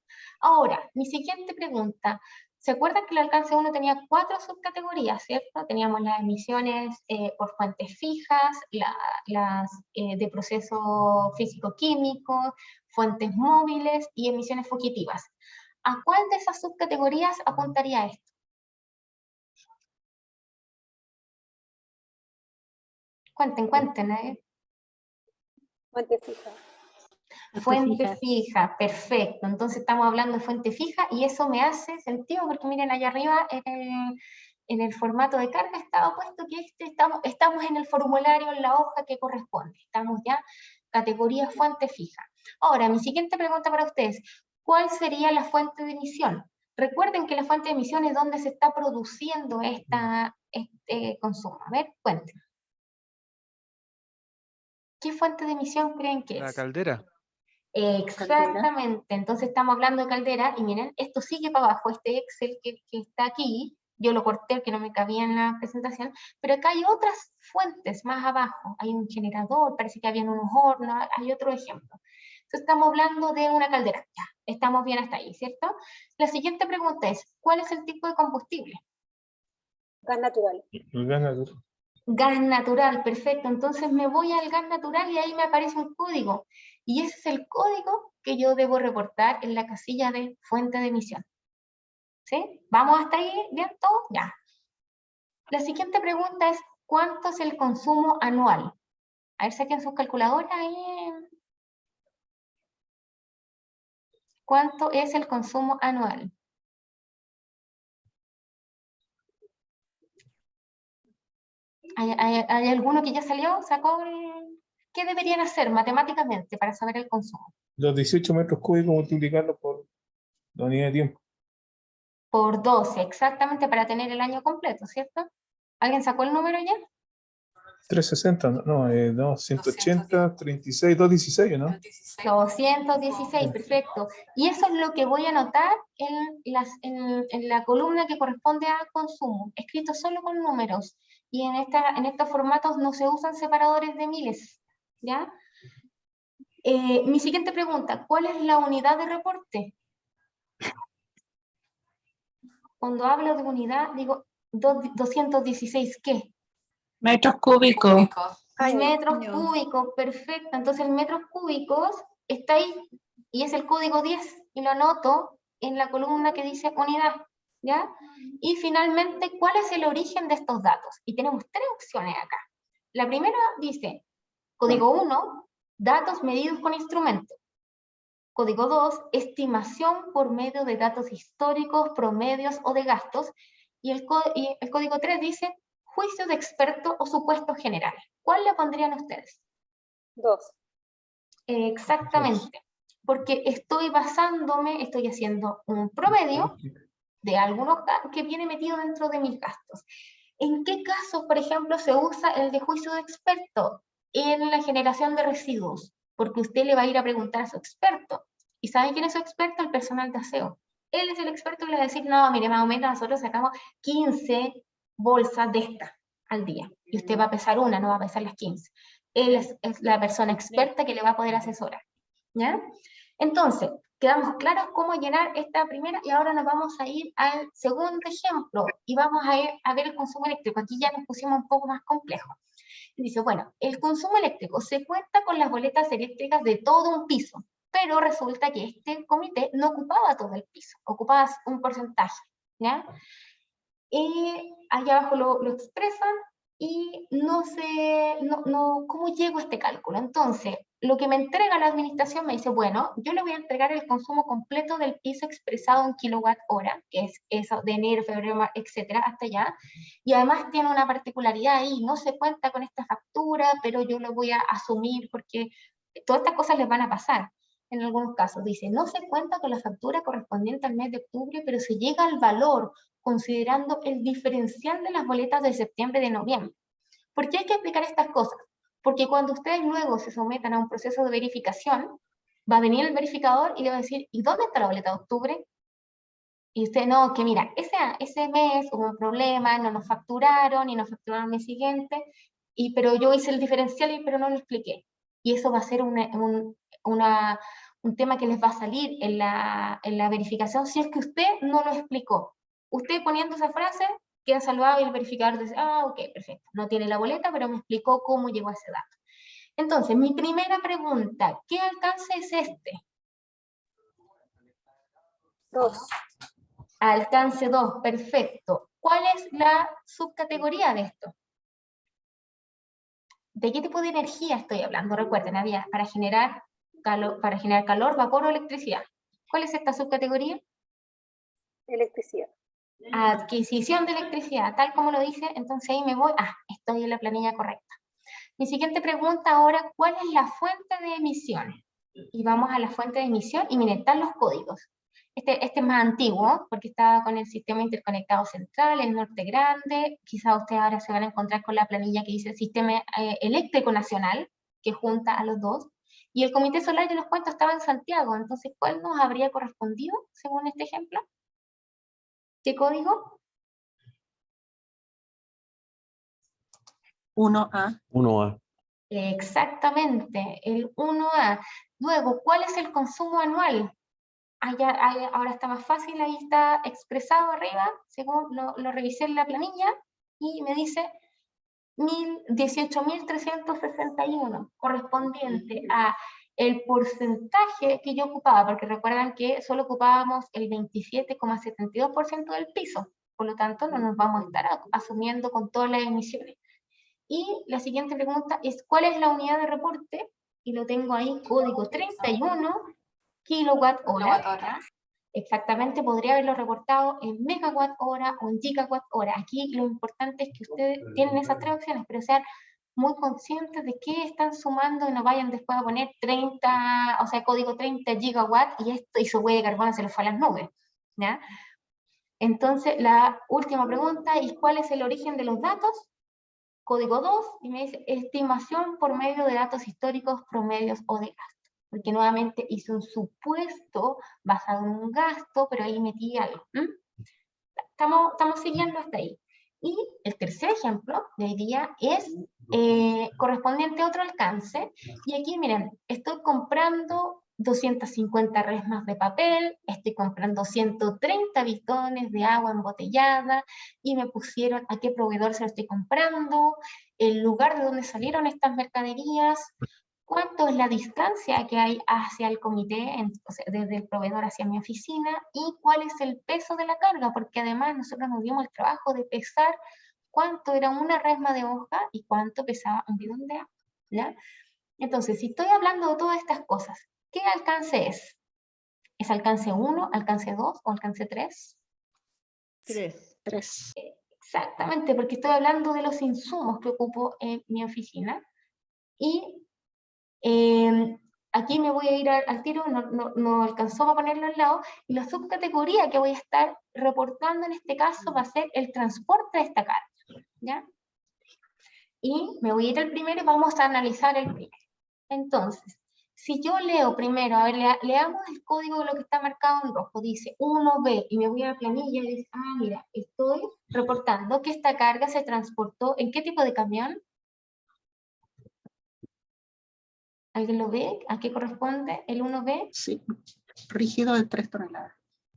Speaker 2: Ahora, mi siguiente pregunta, ¿se acuerdan que el alcance 1 tenía 4 subcategorías, cierto? Teníamos las emisiones por fuentes fijas, las de proceso físico-químico, fuentes móviles y emisiones fugitivas. ¿A cuál de esas subcategorías apuntaría esto? Cuenten,
Speaker 1: Fuente fija.
Speaker 2: Fuente fija, perfecto. Entonces estamos hablando de fuente fija y eso me hace sentido porque miren allá arriba en el formato de carga estaba puesto que estamos en el formulario, en la hoja que corresponde. Estamos ya categoría fuente fija. Ahora, mi siguiente pregunta para ustedes, ¿cuál sería la fuente de emisión? Recuerden que la fuente de emisión es donde se está produciendo este consumo. A ver, cuenten. ¿Qué fuente de emisión creen que es?
Speaker 4: La caldera.
Speaker 2: Exactamente, entonces estamos hablando de caldera y miren, esto sigue para abajo, este Excel que está aquí, yo lo corté que no me cabía en la presentación, pero acá hay otras fuentes más abajo, hay un generador, parece que habían unos hornos, hay otro ejemplo. Entonces estamos hablando de una caldera, ya, estamos bien hasta ahí, ¿cierto? La siguiente pregunta es, ¿cuál es el tipo de combustible?
Speaker 1: Gas natural.
Speaker 3: El gas natural.
Speaker 2: Gas natural, perfecto. Entonces me voy al gas natural y ahí me aparece un código. Y ese es el código que yo debo reportar en la casilla de fuente de emisión. ¿Sí? ¿Vamos hasta ahí? ¿Bien todo? Ya. La siguiente pregunta es, ¿cuánto es el consumo anual? A ver, saquen sus calculadoras ahí. ¿Cuánto es el consumo anual? ¿Hay alguno que ya salió? ¿Sacó ¿Qué deberían hacer matemáticamente para saber el consumo?
Speaker 3: Los 18 metros cúbicos multiplicarlos por la unidad de tiempo.
Speaker 2: Por 12, exactamente para tener el año completo, ¿cierto? ¿Alguien sacó el número ya?
Speaker 3: 360, no, 180, 36, 216, ¿no?
Speaker 2: 216, perfecto. Y eso es lo que voy a anotar en la columna que corresponde a consumo, escrito solo con números. Y en estos formatos no se usan separadores de miles, ¿ya? Mi siguiente pregunta, ¿cuál es la unidad de reporte? Cuando hablo de unidad, digo 216, ¿qué?
Speaker 5: Metros cúbicos.
Speaker 2: Metros cúbicos, perfecto. Entonces el metros cúbicos está ahí y es el código 10 y lo anoto en la columna que dice unidad, ¿ya? Y finalmente, ¿cuál es el origen de estos datos? Y tenemos 3 opciones acá. La primera dice, código 1, datos medidos con instrumento. Código 2, estimación por medio de datos históricos, promedios o de gastos. Y el código 3 dice, juicio de experto o supuestos generales. ¿Cuál le pondrían ustedes?
Speaker 1: 2.
Speaker 2: Exactamente. Porque estoy haciendo un promedio de algunos que viene metido dentro de mis gastos. ¿En qué casos, por ejemplo, se usa el de juicio de experto? En la generación de residuos, porque usted le va a ir a preguntar a su experto. ¿Y sabe quién es su experto? El personal de aseo. Él es el experto que le va a decir, no, mire, más o menos nosotros sacamos 15 bolsas de esta al día. Y usted va a pesar una, no va a pesar las 15. Él es la persona experta que le va a poder asesorar, ¿ya? Entonces, quedamos claros cómo llenar esta primera, y ahora nos vamos a ir al segundo ejemplo, y vamos a ir a ver el consumo eléctrico. Aquí ya nos pusimos un poco más complejo. Dice, bueno, el consumo eléctrico se cuenta con las boletas eléctricas de todo un piso, pero resulta que este comité no ocupaba todo el piso, ocupaba un porcentaje, ¿ya? Allá abajo lo expresan, y no sé, ¿cómo llego a este cálculo? Entonces, lo que me entrega la administración me dice, bueno, yo le voy a entregar el consumo completo del piso expresado en kilowatt hora, que es eso de enero, febrero, etcétera, hasta allá, y además tiene una particularidad ahí, no se cuenta con esta factura, pero yo lo voy a asumir porque todas estas cosas les van a pasar. En algunos casos dice, no se cuenta con la factura correspondiente al mes de octubre, pero se llega al valor considerando el diferencial de las boletas de septiembre y de noviembre. ¿Por qué hay que explicar estas cosas? Porque cuando ustedes luego se sometan a un proceso de verificación, va a venir el verificador y le va a decir, ¿y dónde está la boleta de octubre? Y usted, no, que mira, ese mes hubo un problema, no nos facturaron y nos facturaron el mes siguiente, pero yo hice el diferencial, pero no lo expliqué. Y eso va a ser un tema que les va a salir en la verificación si es que usted no lo explicó. Usted poniendo esa frase, queda salvado y el verificador dice, ok, perfecto, no tiene la boleta, pero me explicó cómo llegó a ese dato. Entonces, mi primera pregunta, ¿qué alcance es este?
Speaker 1: 2.
Speaker 2: Alcance 2, perfecto. ¿Cuál es la subcategoría de esto? ¿De qué tipo de energía estoy hablando? Recuerden, había para generar calor, vapor o electricidad. ¿Cuál es esta subcategoría?
Speaker 1: Electricidad.
Speaker 2: Adquisición de electricidad, tal como lo dice, entonces ahí me voy, estoy en la planilla correcta. Mi siguiente pregunta ahora, ¿cuál es la fuente de emisión? Y vamos a la fuente de emisión y miren, están los códigos. Este es más antiguo, porque está con el sistema interconectado central, el norte grande. Quizá ustedes ahora se van a encontrar con la planilla que dice Sistema Eléctrico Nacional, que junta a los dos. Y el Comité Solar de los Cuentos estaba en Santiago, entonces, ¿cuál nos habría correspondido, según este ejemplo? ¿Qué código?
Speaker 5: 1A.
Speaker 4: 1A.
Speaker 2: Exactamente, el 1A. Luego, ¿cuál es el consumo anual? Ahora está más fácil, ahí está expresado arriba, según lo revisé en la planilla, y me dice 18.361, correspondiente a el porcentaje que yo ocupaba, porque recuerdan que solo ocupábamos el 27,72% del piso, por lo tanto no nos vamos a estar asumiendo con todas las emisiones. Y la siguiente pregunta es, ¿cuál es la unidad de reporte? Y lo tengo ahí, código 31, kilowatt hora. Exactamente, podría haberlo reportado en megawatt hora o en gigawatt hora. Aquí lo importante es que ustedes tienen esas tres opciones, pero sean muy conscientes de qué están sumando y no vayan después a poner 30, o sea, código 30 gigawatt y su huella de carbono se les fue a las nubes, ¿ya? Entonces, la última pregunta es, ¿cuál es el origen de los datos? Código 2, y me dice, estimación por medio de datos históricos, promedios o de gasto. Porque nuevamente hice un supuesto basado en un gasto, pero ahí metí algo. Estamos siguiendo hasta ahí. Y el tercer ejemplo de hoy día es correspondiente a otro alcance. Y aquí, miren, estoy comprando 250 resmas de papel, estoy comprando 130 bidones de agua embotellada, y me pusieron a qué proveedor se lo estoy comprando, el lugar de donde salieron estas mercaderías, cuánto es la distancia que hay hacia el comité, o sea, desde el proveedor hacia mi oficina, y cuál es el peso de la carga, porque además nosotros nos dimos el trabajo de pesar cuánto era una resma de hoja y cuánto pesaba un bidón de agua, ¿ya? Entonces, si estoy hablando de todas estas cosas, ¿qué alcance es? ¿Es alcance 1, alcance 2 o alcance 3?
Speaker 5: 3.
Speaker 2: Exactamente, porque estoy hablando de los insumos que ocupo en mi oficina. Y aquí me voy a ir al tiro, no alcanzó a ponerlo al lado, y la subcategoría que voy a estar reportando en este caso va a ser el transporte de esta carga, ¿ya? Y me voy a ir al primero y vamos a analizar el primero. Entonces, si yo leo primero, a ver, leamos el código de lo que está marcado en rojo, dice 1B, y me voy a la planilla y dice, mira, estoy reportando que esta carga se transportó, ¿en qué tipo de camión? ¿Alguien lo ve? ¿A qué corresponde el 1B?
Speaker 5: Sí, rígido de 3 toneladas.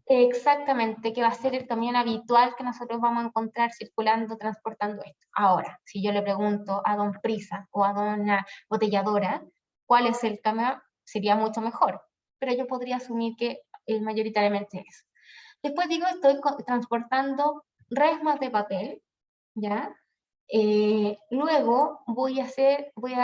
Speaker 2: Exactamente, que va a ser el camión habitual que nosotros vamos a encontrar circulando, transportando esto. Ahora, si yo le pregunto a don Prisa o a dona Botelladora cuál es el camión, sería mucho mejor, pero yo podría asumir que mayoritariamente es. Después digo, estoy transportando resmas de papel, ¿ya? Luego voy a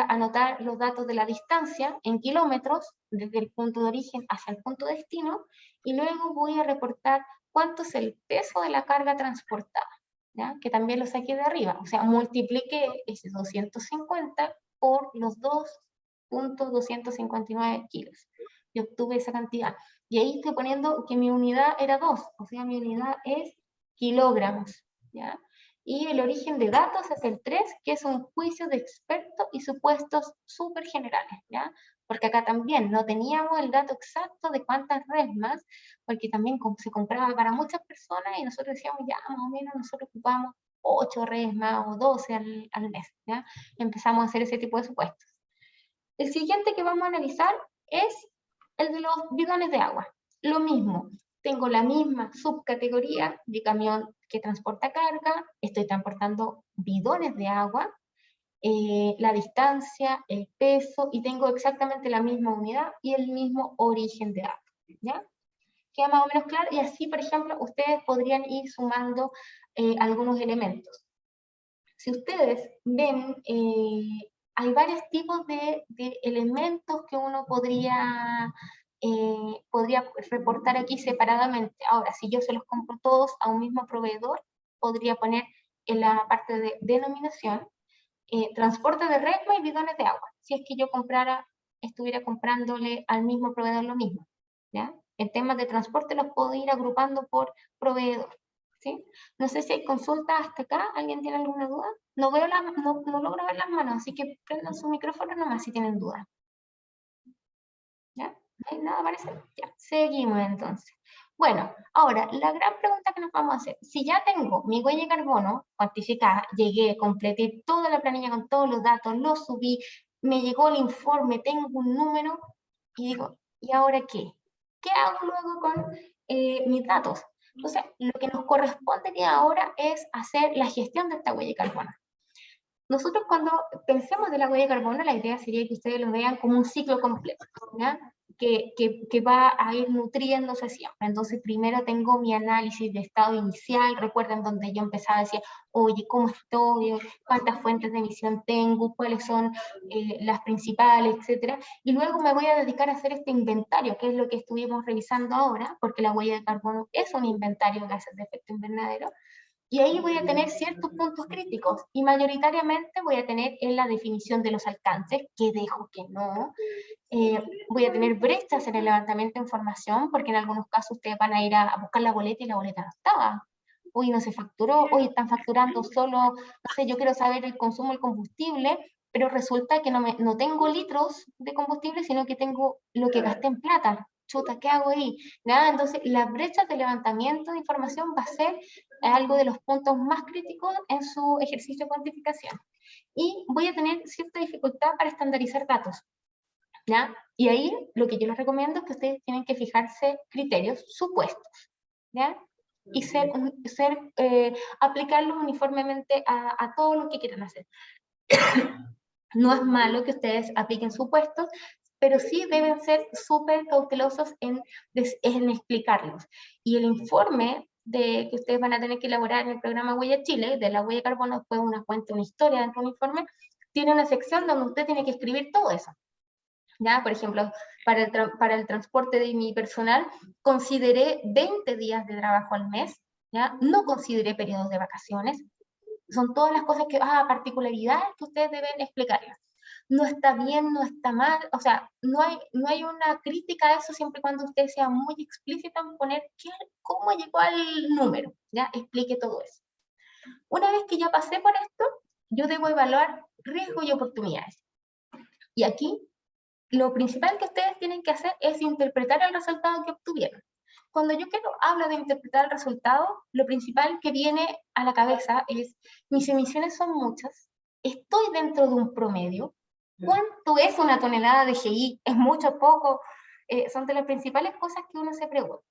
Speaker 2: anotar los datos de la distancia en kilómetros, desde el punto de origen hacia el punto de destino, y luego voy a reportar cuánto es el peso de la carga transportada, ¿ya? Que también lo saqué de arriba, o sea, multipliqué ese 250 por los 2.259 kilos, y obtuve esa cantidad. Y ahí estoy poniendo que mi unidad era 2, o sea, mi unidad es kilogramos, ¿ya? Y el origen de datos es el 3, que es un juicio de expertos y supuestos súper generales, ¿ya? Porque acá también no teníamos el dato exacto de cuántas resmas, porque también se compraba para muchas personas y nosotros decíamos, ya, más o menos nosotros ocupamos 8 resmas o 12 al mes, ¿ya? Empezamos a hacer ese tipo de supuestos. El siguiente que vamos a analizar es el de los bidones de agua. Lo mismo, tengo la misma subcategoría de camión que transporta carga, estoy transportando bidones de agua, la distancia, el peso, y tengo exactamente la misma unidad y el mismo origen de agua, ¿ya? Queda más o menos claro, y así, por ejemplo, ustedes podrían ir sumando algunos elementos. Si ustedes ven, hay varios tipos de elementos que uno podría reportar aquí separadamente. Ahora, si yo se los compro todos a un mismo proveedor, podría poner en la parte de denominación transporte de resma y bidones de agua. Si es que yo estuviera comprándole al mismo proveedor lo mismo, ¿ya? En temas de transporte los puedo ir agrupando por proveedor, ¿sí? No sé si hay consultas hasta acá. ¿Alguien tiene alguna duda? No logro ver las manos, así que prendan su micrófono nomás si tienen dudas. ¿Ya? ¿No hay nada, parece? Ya, seguimos entonces. Bueno, ahora, la gran pregunta que nos vamos a hacer, si ya tengo mi huella de carbono cuantificada, llegué, completé toda la planilla con todos los datos, lo subí, me llegó el informe, tengo un número, y digo, ¿y ahora qué? ¿Qué hago luego con mis datos? Entonces, lo que nos corresponde ahora es hacer la gestión de esta huella de carbono. Nosotros cuando pensemos de la huella de carbono, la idea sería que ustedes lo vean como un ciclo completo, ¿ya? Que va a ir nutriéndose siempre. Entonces, primero tengo mi análisis de estado inicial, recuerden donde yo empezaba a decir, oye, ¿cómo estoy? ¿Cuántas fuentes de emisión tengo? ¿Cuáles son las principales? Etcétera. Y luego me voy a dedicar a hacer este inventario, que es lo que estuvimos revisando ahora, porque la huella de carbono es un inventario de gases de efecto invernadero. Y ahí voy a tener ciertos puntos críticos y mayoritariamente voy a tener en la definición de los alcances, que dejo que no. Voy a tener brechas en el levantamiento de información, porque en algunos casos ustedes van a ir a buscar la boleta y la boleta no estaba. Hoy no se facturó, hoy están facturando solo, no sé, yo quiero saber el consumo del combustible, pero resulta que no tengo litros de combustible, sino que tengo lo que gasté en plata. Chuta, ¿qué hago ahí? Nada, entonces las brechas de levantamiento de información va a ser algo de los puntos más críticos en su ejercicio de cuantificación. Y voy a tener cierta dificultad para estandarizar datos, ¿ya? Y ahí lo que yo les recomiendo es que ustedes tienen que fijarse criterios, supuestos, ¿ya? Y aplicarlos uniformemente a todo lo que quieran hacer. No es malo que ustedes apliquen supuestos, pero sí deben ser súper cautelosos en explicarlos. Y el informe que ustedes van a tener que elaborar en el programa Huella Chile, de la huella de carbono, después una cuenta, una historia dentro de un informe, tiene una sección donde usted tiene que escribir todo eso. ¿Ya? Por ejemplo, para el transporte de mi personal, consideré 20 días de trabajo al mes, ¿ya? No consideré periodos de vacaciones. Son todas las cosas particularidades que ustedes deben explicarlas. No está bien, no está mal, o sea, no hay una crítica a eso siempre y cuando usted sea muy explícita en poner cómo llegó al número, ¿ya? Explique todo eso. Una vez que ya pasé por esto, yo debo evaluar riesgos y oportunidades. Y aquí, lo principal que ustedes tienen que hacer es interpretar el resultado que obtuvieron. Cuando yo hablo de interpretar el resultado, lo principal que viene a la cabeza es, mis emisiones son muchas, estoy dentro de un promedio, ¿Cuánto es una tonelada de GI? ¿Es mucho o poco? Son de las principales cosas que uno se pregunta.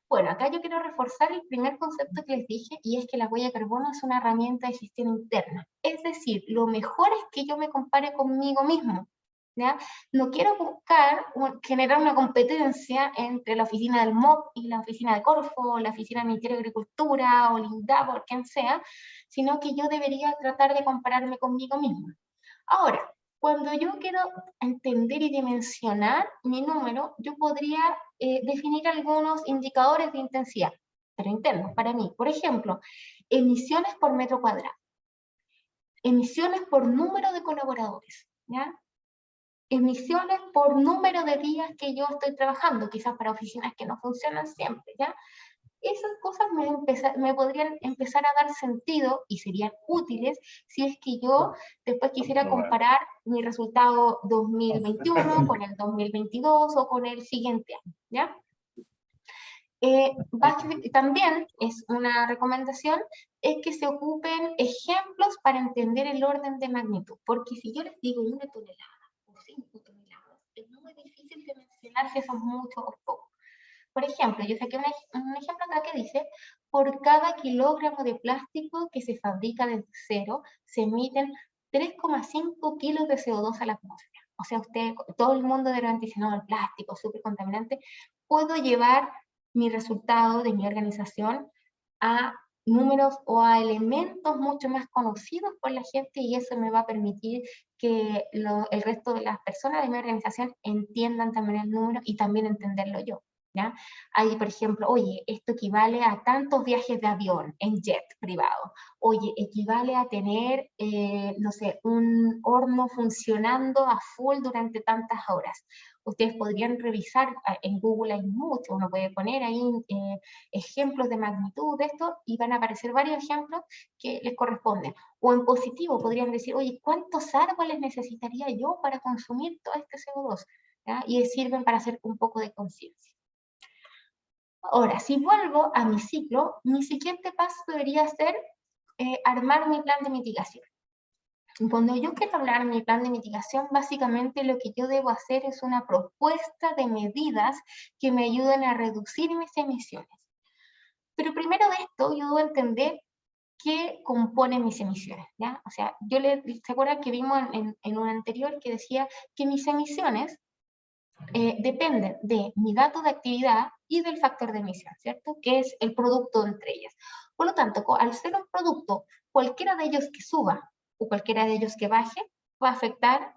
Speaker 2: Bueno, acá yo quiero reforzar el primer concepto que les dije, y es que la huella de carbono es una herramienta de gestión interna. Es decir, lo mejor es que yo me compare conmigo mismo, ¿ya? No quiero buscar generar una competencia entre la oficina del MOP y la oficina de Corfo, o la oficina del Ministerio de Agricultura, o el INDAP, o quien sea, sino que yo debería tratar de compararme conmigo misma. Ahora, cuando yo quiero entender y dimensionar mi número, yo podría definir algunos indicadores de intensidad, pero internos para mí. Por ejemplo, emisiones por metro cuadrado, emisiones por número de colaboradores, ¿ya? Emisiones por número de días que yo estoy trabajando, quizás para oficinas que no funcionan siempre, ¿ya? Esas cosas me podrían empezar a dar sentido y serían útiles si es que yo después quisiera comparar mi resultado 2021 con el 2022 o con el siguiente año, ¿ya? También es una recomendación es que se ocupen ejemplos para entender el orden de magnitud, porque si yo les digo 1 tonelada o 5 toneladas, es muy difícil de mencionar si son mucho o poco. Por ejemplo, yo saqué un ejemplo acá que dice, por cada kilogramo de plástico que se fabrica desde cero, se emiten 3,5 kilos de CO2 a la atmósfera. O sea, todo el mundo de repente dice, no, el plástico es súper contaminante. Puedo llevar mi resultado de mi organización a números o a elementos mucho más conocidos por la gente, y eso me va a permitir que el resto de las personas de mi organización entiendan también el número y también entenderlo yo. ¿Ya? Ahí, por ejemplo, oye, esto equivale a tantos viajes de avión en jet privado. Oye, equivale a tener, no sé, un horno funcionando a full durante tantas horas. Ustedes podrían revisar, en Google hay mucho, uno puede poner ahí ejemplos de magnitud de esto y van a aparecer varios ejemplos que les corresponden. O en positivo podrían decir, oye, ¿cuántos árboles necesitaría yo para consumir todo este CO2? ¿Ya? Y sirven para hacer un poco de conciencia. Ahora, si vuelvo a mi ciclo, mi siguiente paso debería ser armar mi plan de mitigación. Cuando yo quiero hablar de mi plan de mitigación, básicamente lo que yo debo hacer es una propuesta de medidas que me ayuden a reducir mis emisiones. Pero primero de esto, yo debo entender qué compone mis emisiones, ¿ya? O sea, ¿se acuerdan que vimos en un anterior que decía que mis emisiones dependen de mi dato de actividad y del factor de emisión, ¿cierto? Que es el producto entre ellas. Por lo tanto, al ser un producto, cualquiera de ellos que suba o cualquiera de ellos que baje, va a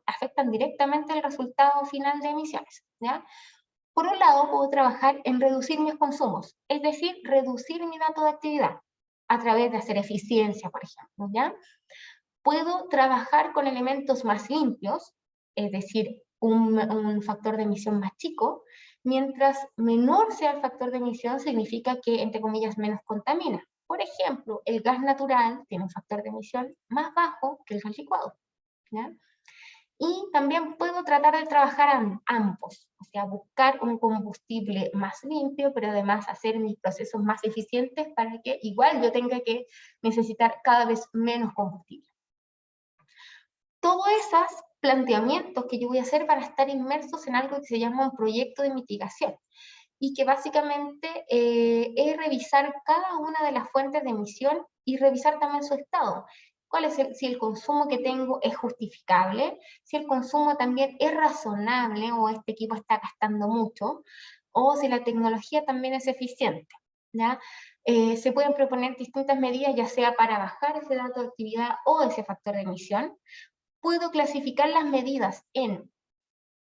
Speaker 2: afectan directamente el resultado final de emisiones, ¿ya? Por un lado, puedo trabajar en reducir mis consumos, es decir, reducir mi dato de actividad a través de hacer eficiencia, por ejemplo, ¿ya? Puedo trabajar con elementos más limpios, es decir, un factor de emisión más chico, mientras menor sea el factor de emisión significa que, entre comillas, menos contamina. Por ejemplo, el gas natural tiene un factor de emisión más bajo que el gas licuado, ¿ya? Y también puedo tratar de trabajar ambos, o sea, buscar un combustible más limpio, pero además hacer mis procesos más eficientes para que igual yo tenga que necesitar cada vez menos combustible. Todos esos planteamientos que yo voy a hacer van a estar inmersos en algo que se llama un proyecto de mitigación, y que básicamente es revisar cada una de las fuentes de emisión y revisar también su estado. Si el consumo que tengo es justificable, si el consumo también es razonable o este equipo está gastando mucho, o si la tecnología también es eficiente, ¿ya? Se pueden proponer distintas medidas, ya sea para bajar ese dato de actividad o ese factor de emisión. Puedo clasificar las medidas en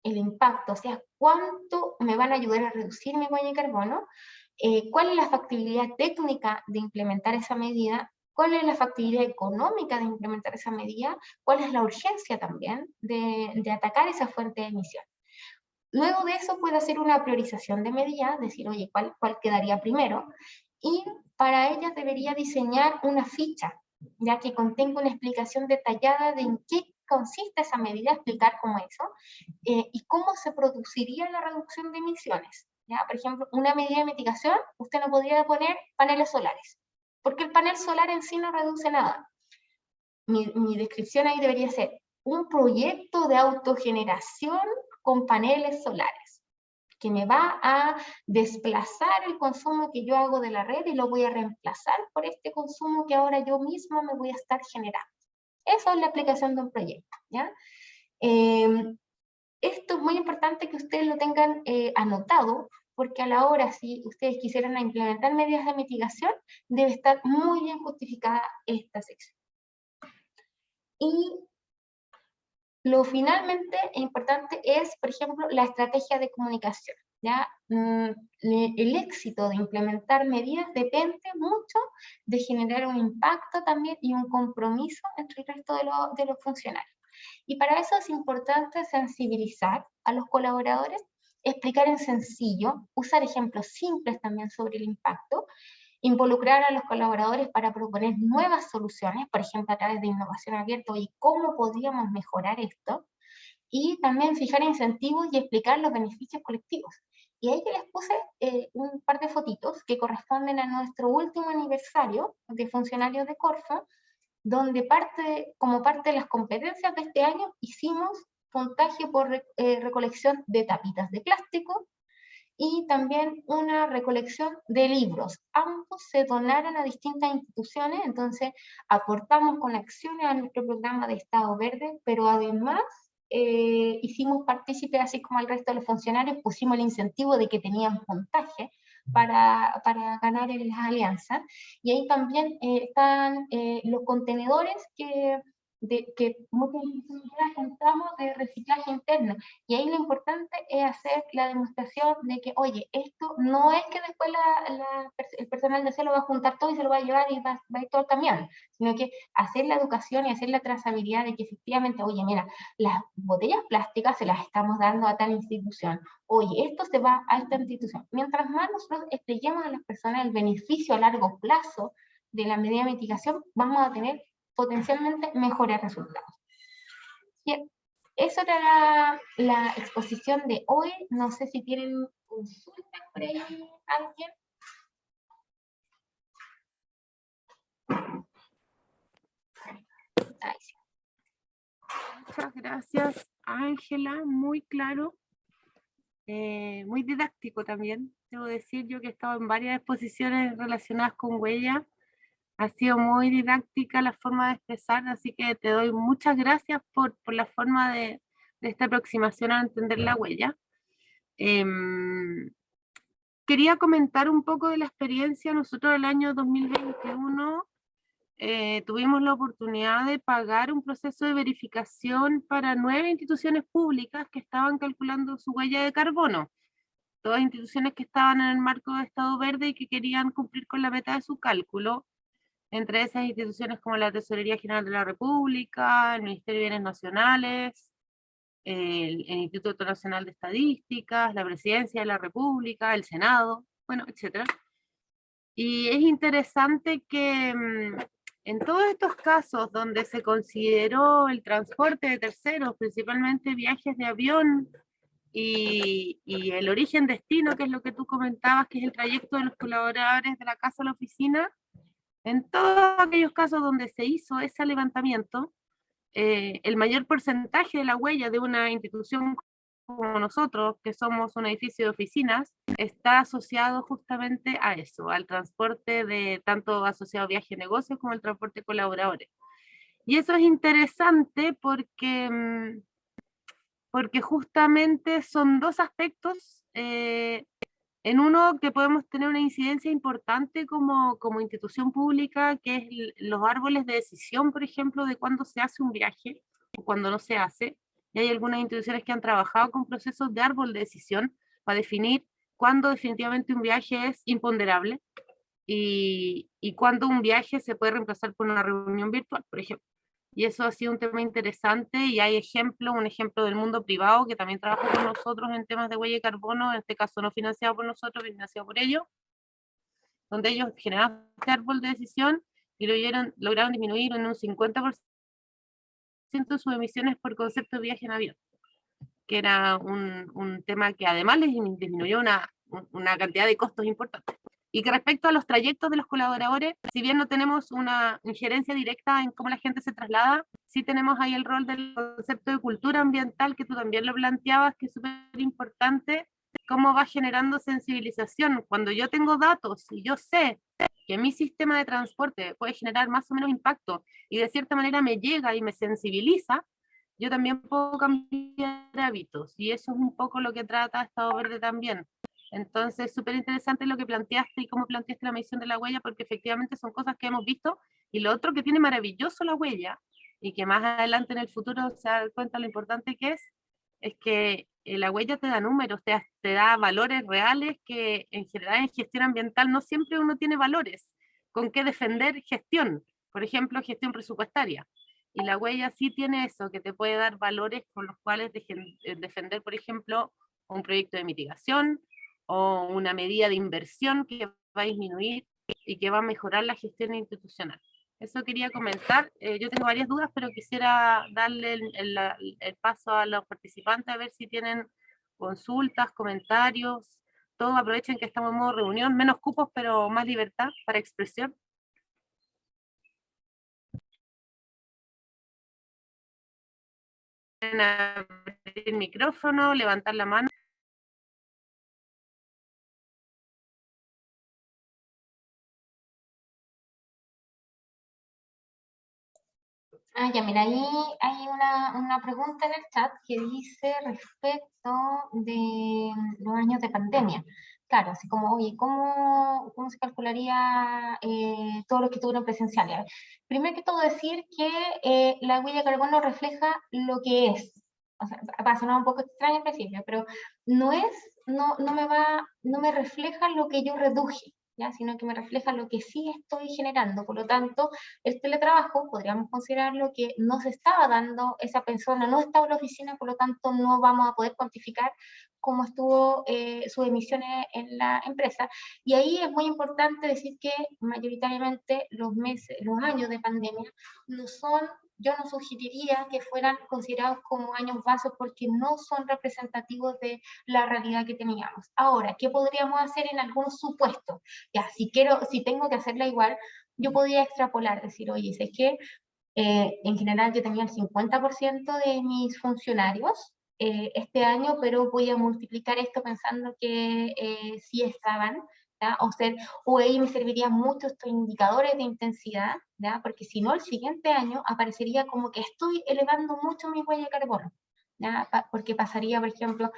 Speaker 2: el impacto, o sea, cuánto me van a ayudar a reducir mi huella de carbono, cuál es la factibilidad técnica de implementar esa medida, cuál es la factibilidad económica de implementar esa medida, cuál es la urgencia también de atacar esa fuente de emisión. Luego de eso puedo hacer una priorización de medidas, decir, oye, ¿cuál quedaría primero? Y para ellas debería diseñar una ficha, ya que contenga una explicación detallada de en qué consiste esa medida, explicar cómo eso, y cómo se produciría la reducción de emisiones. ¿Ya? Por ejemplo, una medida de mitigación, usted no podría poner paneles solares, porque el panel solar en sí no reduce nada. Mi descripción ahí debería ser, un proyecto de autogeneración con paneles solares, que me va a desplazar el consumo que yo hago de la red y lo voy a reemplazar por este consumo que ahora yo misma me voy a estar generando. Esa es la aplicación de un proyecto, ¿ya? Esto es muy importante que ustedes lo tengan anotado, porque a la hora, si ustedes quisieran implementar medidas de mitigación, debe estar muy bien justificada esta sección. Y lo finalmente importante es, por ejemplo, la estrategia de comunicación, ¿ya? El éxito de implementar medidas depende mucho de generar un impacto también y un compromiso entre el resto de los funcionarios. Y para eso es importante sensibilizar a los colaboradores, explicar en sencillo, usar ejemplos simples también sobre el impacto, involucrar a los colaboradores para proponer nuevas soluciones, por ejemplo, a través de innovación abierta, y cómo podríamos mejorar esto, y también fijar incentivos y explicar los beneficios colectivos. Y ahí que les puse un par de fotitos que corresponden a nuestro último aniversario de funcionarios de Corfo, donde como parte de las competencias de este año hicimos puntaje por recolección de tapitas de plástico y también una recolección de libros. Ambos se donaron a distintas instituciones, entonces aportamos con acciones a nuestro programa de Estado Verde, pero además hicimos partícipes, así como al resto de los funcionarios, pusimos el incentivo de que tenían puntaje para ganar en las alianzas, y ahí también están los contenedores que muchas instituciones ya encontramos de reciclaje interno, y ahí lo importante es hacer la demostración de que, oye, esto no es que después el personal de aseo lo va a juntar todo y se lo va a llevar y va a ir todo el camión, sino que hacer la educación y hacer la trazabilidad de que efectivamente, oye, mira, las botellas plásticas se las estamos dando a tal institución, oye, esto se va a esta institución. Mientras más nosotros expliquemos a las personas el beneficio a largo plazo de la medida de mitigación, vamos a tener potencialmente mejores resultados. Bien, eso era la exposición de hoy. No sé si tienen consultas por ahí alguien. Ahí sí.
Speaker 1: Muchas gracias, Ángela, muy claro, muy didáctico también. Debo decir, yo que he estado en varias exposiciones relacionadas con huella, ha sido muy didáctica la forma de expresar, así que te doy muchas gracias por la forma de esta aproximación a entender la huella. Quería comentar un poco de la experiencia. Nosotros el año 2021 tuvimos la oportunidad de pagar un proceso de verificación para 9 instituciones públicas que estaban calculando su huella de carbono. Todas instituciones que estaban en el marco de Estado Verde y que querían cumplir con la meta de su cálculo. Entre esas instituciones como la Tesorería General de la República, el Ministerio de Bienes Nacionales, el Instituto Nacional de Estadísticas, la Presidencia de la República, el Senado, bueno, etc. Y es interesante que en todos estos casos donde se consideró el transporte de terceros, principalmente viajes de avión y el origen-destino, que es lo que tú comentabas, que es el trayecto de los colaboradores de la casa a la oficina, en todos aquellos casos donde se hizo ese levantamiento, el mayor porcentaje de la huella de una institución como nosotros, que somos un edificio de oficinas, está asociado justamente a eso, al transporte de tanto asociado a viaje de negocios como el transporte de colaboradores. Y eso es interesante porque, porque justamente son dos aspectos, en uno que podemos tener una incidencia importante como institución pública, que es los árboles de decisión, por ejemplo, de cuándo se hace un viaje o cuando no se hace. Y hay algunas instituciones que han trabajado con procesos de árbol de decisión para definir cuándo definitivamente un viaje es imponderable y cuándo un viaje se puede reemplazar por una reunión virtual, por ejemplo. Y eso ha sido un tema interesante y hay un ejemplo del mundo privado que también trabaja con nosotros en temas de huella de carbono, en este caso no financiado por nosotros, financiado por ellos, donde ellos generaron este árbol de decisión y lograron disminuir en un 50% sus emisiones por concepto de viaje en avión, que era un tema que además les disminuyó una cantidad de costos importantes. Y que respecto a los trayectos de los colaboradores, si bien no tenemos una injerencia directa en cómo la gente se traslada, sí tenemos ahí el rol del concepto de cultura ambiental, que tú también lo planteabas, que es súper importante, cómo va generando sensibilización. Cuando yo tengo datos y yo sé que mi sistema de transporte puede generar más o menos impacto y de cierta manera me llega y me sensibiliza, yo también puedo cambiar hábitos, y eso es un poco lo que trata Estado Verde también. Entonces, súper interesante lo que planteaste y cómo planteaste la medición de la huella, porque efectivamente son cosas que hemos visto. Y lo otro que tiene maravilloso la huella, y que más adelante en el futuro se da cuenta lo importante que es que la huella te da números, te da valores reales que en general en gestión ambiental no siempre uno tiene valores con qué defender gestión, por ejemplo, gestión presupuestaria. Y la huella sí tiene eso, que te puede dar valores con los cuales defender, por ejemplo, un proyecto de mitigación o una medida de inversión que va a disminuir y que va a mejorar la gestión institucional. Eso quería comentar. Yo tengo varias dudas, pero quisiera darle el paso a los participantes a ver si tienen consultas, comentarios. Todos aprovechen que estamos en modo reunión, menos cupos, pero más libertad para expresión. Abrir el micrófono, levantar la mano.
Speaker 2: Ya, mira, ahí hay una pregunta en el chat que dice respecto de los años de pandemia. Claro, así como, oye, ¿cómo se calcularía todo lo que tuvieron presenciales? A ver, primero que todo decir que la huella de carbono refleja lo que es. O sea, va a sonar un poco extraño al principio, pero no me refleja lo que yo reduje, ¿ya? Sino que me refleja lo que sí estoy generando. Por lo tanto, el teletrabajo podríamos considerarlo que no se estaba dando, esa persona no estaba en la oficina, por lo tanto no vamos a poder cuantificar cómo estuvo sus emisiones en la empresa. Y ahí es muy importante decir que mayoritariamente los años de pandemia no son, yo no sugeriría que fueran considerados como años base porque no son representativos de la realidad que teníamos. Ahora, ¿qué podríamos hacer en algunos supuestos? Ya, si tengo que hacerla igual, yo podía extrapolar, decir, oye, sé que en general yo tenía el 50% de mis funcionarios este año, pero voy a multiplicar esto pensando que sí estaban, ¿ya? O ahí me servirían mucho estos indicadores de intensidad, ¿ya? Porque si no, el siguiente año aparecería como que estoy elevando mucho mi huella de carbono, ¿ya? Porque pasaría, por ejemplo,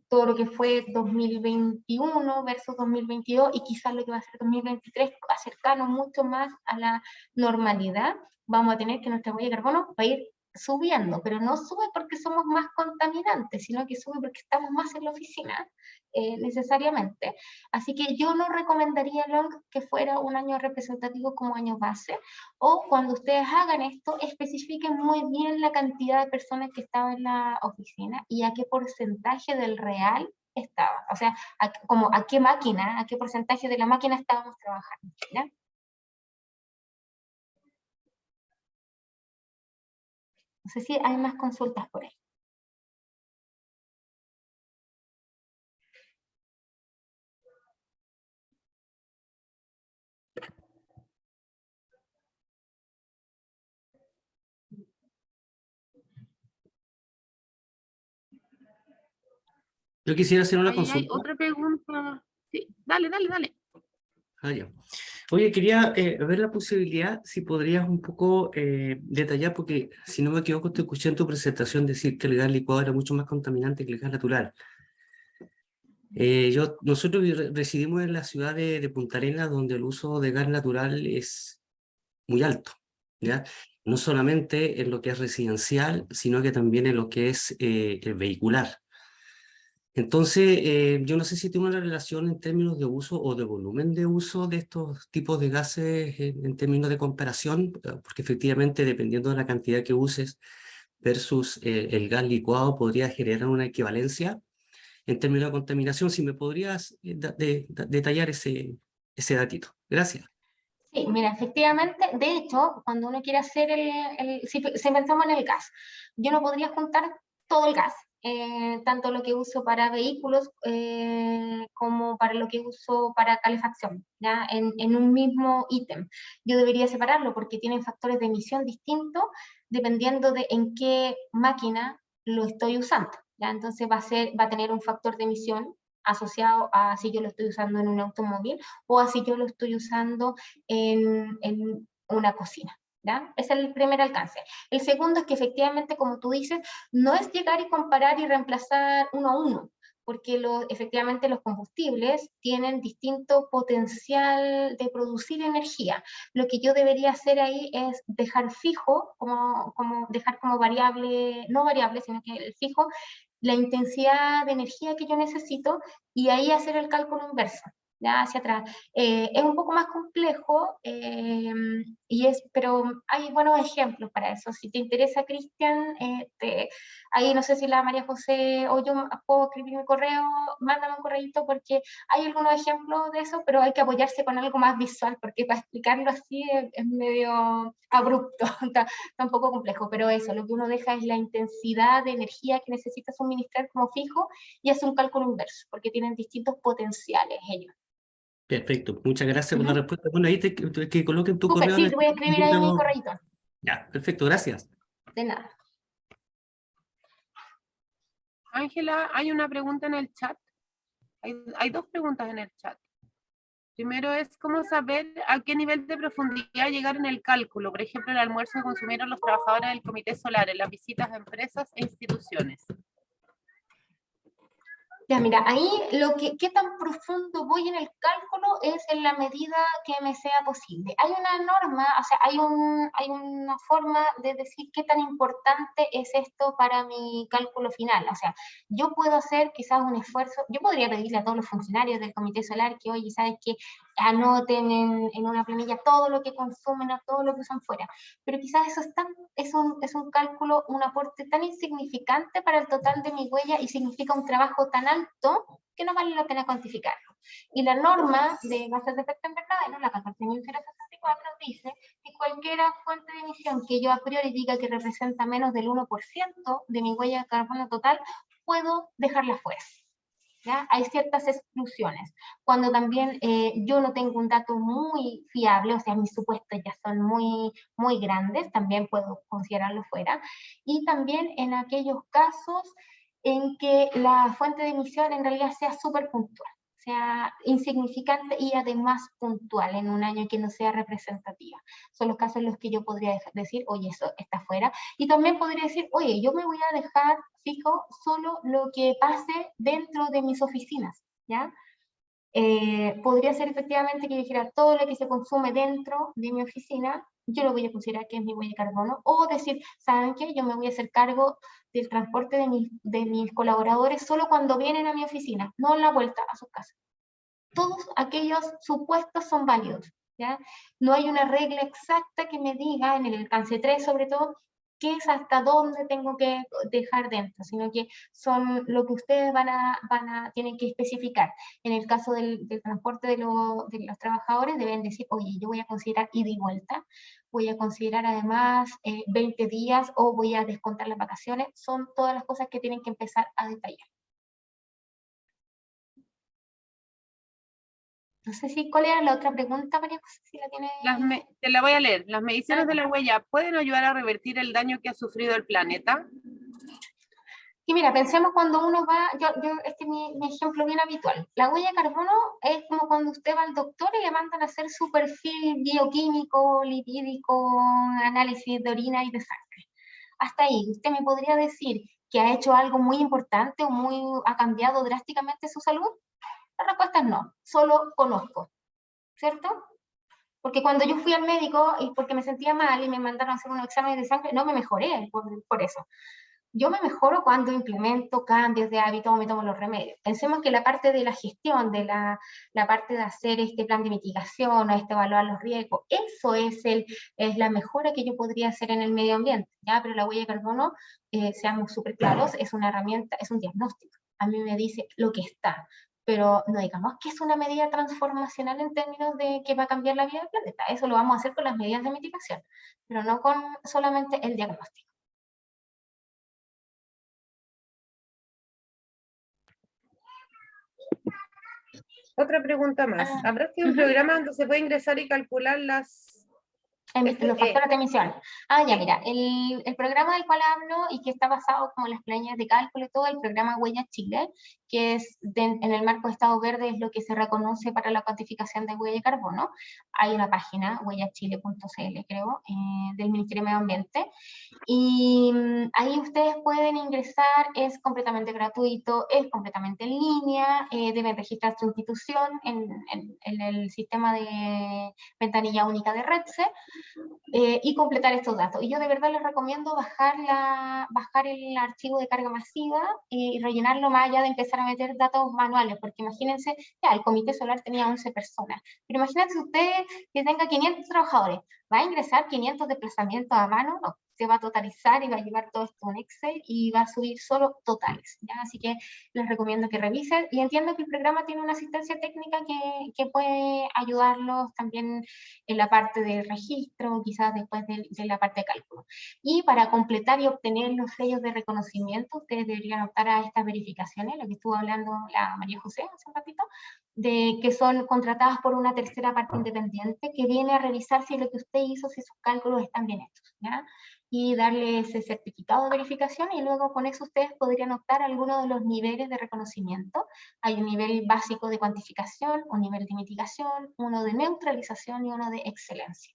Speaker 2: todo lo que fue 2021 versus 2022 y quizás lo que va a ser 2023, acercarnos mucho más a la normalidad, vamos a tener que nuestra huella de carbono va a ir subiendo, pero no sube porque somos más contaminantes, sino que sube porque estamos más en la oficina, necesariamente. Así que yo no recomendaría que fuera un año representativo como año base, o cuando ustedes hagan esto, especifiquen muy bien la cantidad de personas que estaban en la oficina y a qué porcentaje del real estaba. O sea, a qué máquina, a qué porcentaje de la máquina estábamos trabajando, ¿ya? No sé si hay más consultas por ahí.
Speaker 4: Yo quisiera hacer una
Speaker 1: Ahí
Speaker 4: consulta.
Speaker 1: hay otra pregunta. Sí, dale.
Speaker 4: Ah, ya. Oye, quería ver la posibilidad, si podrías un poco detallar, porque si no me equivoco, te escuché en tu presentación decir que el gas licuado era mucho más contaminante que el gas natural. Nosotros residimos en la ciudad de Punta Arenas, donde el uso de gas natural es muy alto, ¿ya? No solamente en lo que es residencial, sino que también en lo que es el vehicular. Entonces, yo no sé si tiene una relación en términos de uso o de volumen de uso de estos tipos de gases en términos de comparación, porque efectivamente, dependiendo de la cantidad que uses versus el gas licuado, podría generar una equivalencia en términos de contaminación. Si me podrías detallar ese datito. Gracias.
Speaker 2: Sí, mira, efectivamente, de hecho, cuando uno quiere hacer si pensamos en el gas, yo no podría juntar todo el gas, tanto lo que uso para vehículos como para lo que uso para calefacción, ¿ya? En un mismo ítem. Yo debería separarlo porque tienen factores de emisión distintos dependiendo de en qué máquina lo estoy usando, ¿ya? Entonces va a tener un factor de emisión asociado a si yo lo estoy usando en un automóvil o a si yo lo estoy usando en una cocina, ¿ya? Ese es el primer alcance. El segundo es que efectivamente, como tú dices, no es llegar y comparar y reemplazar uno a uno, porque efectivamente los combustibles tienen distinto potencial de producir energía. Lo que yo debería hacer ahí es dejar fijo, dejar como variable, no variable, sino que el fijo, la intensidad de energía que yo necesito y ahí hacer el cálculo inverso, ya hacia atrás. Es un poco más complejo, pero hay buenos ejemplos para eso. Si te interesa, Cristian, ahí no sé si la María José o yo puedo escribir mi correo, mándame un correíto porque hay algunos ejemplos de eso, pero hay que apoyarse con algo más visual porque para explicarlo así es medio abrupto, está un poco complejo, pero eso, lo que uno deja es la intensidad de energía que necesita suministrar como fijo y hace un cálculo inverso, porque tienen distintos potenciales ellos.
Speaker 4: Perfecto, muchas gracias por la respuesta. Bueno, ahí que coloquen tu
Speaker 2: Súper,
Speaker 4: correo.
Speaker 2: sí, te voy a escribir ahí mi correíto.
Speaker 4: Ya, perfecto, gracias.
Speaker 2: De nada.
Speaker 1: Ángela, hay una pregunta en el chat. Hay dos preguntas en el chat. Primero es cómo saber a qué nivel de profundidad llegar en el cálculo. Por ejemplo, el almuerzo que consumieron los trabajadores del Comité Solar en las visitas a empresas e instituciones.
Speaker 2: Ya, mira, ahí qué tan profundo voy en el cálculo es en la medida que me sea posible. Hay una norma, o sea, hay una forma de decir qué tan importante es esto para mi cálculo final. O sea, yo puedo hacer quizás un esfuerzo, yo podría pedirle a todos los funcionarios del Comité Solar que, oye, ¿sabes qué? Anoten en una planilla todo lo que consumen, a todo lo que usan fuera. Pero quizás eso es un cálculo, un aporte tan insignificante para el total de mi huella y significa un trabajo tan alto que no vale la pena cuantificarlo. Y la norma de gases de efecto invernadero, la 14.064, dice que cualquier fuente de emisión que yo a priori diga que representa menos del 1% de mi huella de carbono total, puedo dejarla fuera. ¿Ya? Hay ciertas exclusiones. Cuando también yo no tengo un dato muy fiable, o sea, mis supuestos ya son muy grandes, también puedo considerarlo fuera. Y también en aquellos casos en que la fuente de emisión en realidad sea súper puntual, sea insignificante y además puntual en un año que no sea representativa. Son los casos en los que yo podría decir, oye, eso está fuera. Y también podría decir, oye, yo me voy a dejar fijo solo lo que pase dentro de mis oficinas, ¿ya? Podría ser efectivamente que dijera todo lo que se consume dentro de mi oficina, yo lo voy a considerar que es mi huella de carbono, o decir, ¿saben qué? Yo me voy a hacer cargo del transporte de mis colaboradores solo cuando vienen a mi oficina, no en la vuelta a sus casas. Todos aquellos supuestos son válidos, ¿ya? No hay una regla exacta que me diga, en el alcance 3 sobre todo, qué es hasta dónde tengo que dejar dentro, sino que son lo que ustedes tienen que especificar. En el caso del transporte de los trabajadores, deben decir, oye, yo voy a considerar ida y vuelta, voy a considerar además 20 días o voy a descontar las vacaciones, son todas las cosas que tienen que empezar a detallar. No sé cuál era la otra pregunta, María José, si la tiene.
Speaker 1: Te la voy a leer. ¿Las mediciones de la huella pueden ayudar a revertir el daño que ha sufrido el planeta?
Speaker 2: Y mira, pensemos cuando uno va, este es mi ejemplo bien habitual. La huella de carbono es como cuando usted va al doctor y le mandan a hacer su perfil bioquímico, lipídico, análisis de orina y de sangre. Hasta ahí, ¿usted me podría decir que ha hecho algo muy importante o ha cambiado drásticamente su salud? La respuesta es no, solo conozco, ¿cierto? Porque cuando yo fui al médico y porque me sentía mal y me mandaron a hacer unos exámenes de sangre, no me mejoré por eso. Yo me mejoro cuando implemento cambios de hábito o me tomo los remedios. Pensemos que la parte de la gestión, de la parte de hacer este plan de mitigación, evaluar los riesgos, eso es la mejora que yo podría hacer en el medio ambiente, ¿ya? Pero la huella de carbono, seamos súper claros, es una herramienta, es un diagnóstico. A mí me dice lo que está, pero no digamos que es una medida transformacional en términos de que va a cambiar la vida del planeta. Eso lo vamos a hacer con las medidas de mitigación, pero no con solamente el diagnóstico.
Speaker 1: Otra pregunta más.
Speaker 2: Ah,
Speaker 1: ¿Habrá sido un
Speaker 2: ujú.
Speaker 1: programa donde se puede ingresar y calcular las
Speaker 2: Los
Speaker 1: FE?
Speaker 2: factores de emisión. Ya, mira, el programa del cual hablo y que está basado como en las planillas de cálculo y todo, el programa Huella Chile, que es en el marco de Estado Verde, es lo que se reconoce para la cuantificación de huella de carbono. Hay una página, huellachile.cl, creo, del Ministerio de Medio Ambiente, y ahí ustedes pueden ingresar, es completamente gratuito, es completamente en línea, deben registrar su institución en el sistema de ventanilla única de REDSE, y completar estos datos. Y yo de verdad les recomiendo bajar el archivo de carga masiva y rellenarlo más allá de empezar a meter datos manuales, porque imagínense, ya, el comité solar tenía 11 personas, pero imagínense usted que tenga 500 trabajadores, ¿va a ingresar 500 desplazamientos a mano? No, se va a totalizar y va a llevar todo esto en Excel y va a subir solo totales, ¿ya? Así que les recomiendo que revisen, y entiendo que el programa tiene una asistencia técnica que puede ayudarlos también en la parte de registro, quizás después de la parte de cálculo. Y para completar y obtener los sellos de reconocimiento, ustedes deberían optar a estas verificaciones, lo que estuvo hablando la María José hace un ratito, de que son contratadas por una tercera parte independiente que viene a revisar si lo que usted hizo, si sus cálculos están bien hechos, ¿ya? Y darle ese certificado de verificación, y luego con eso ustedes podrían optar a alguno de los niveles de reconocimiento. Hay un nivel básico de cuantificación, un nivel de mitigación, uno de neutralización y uno de excelencia.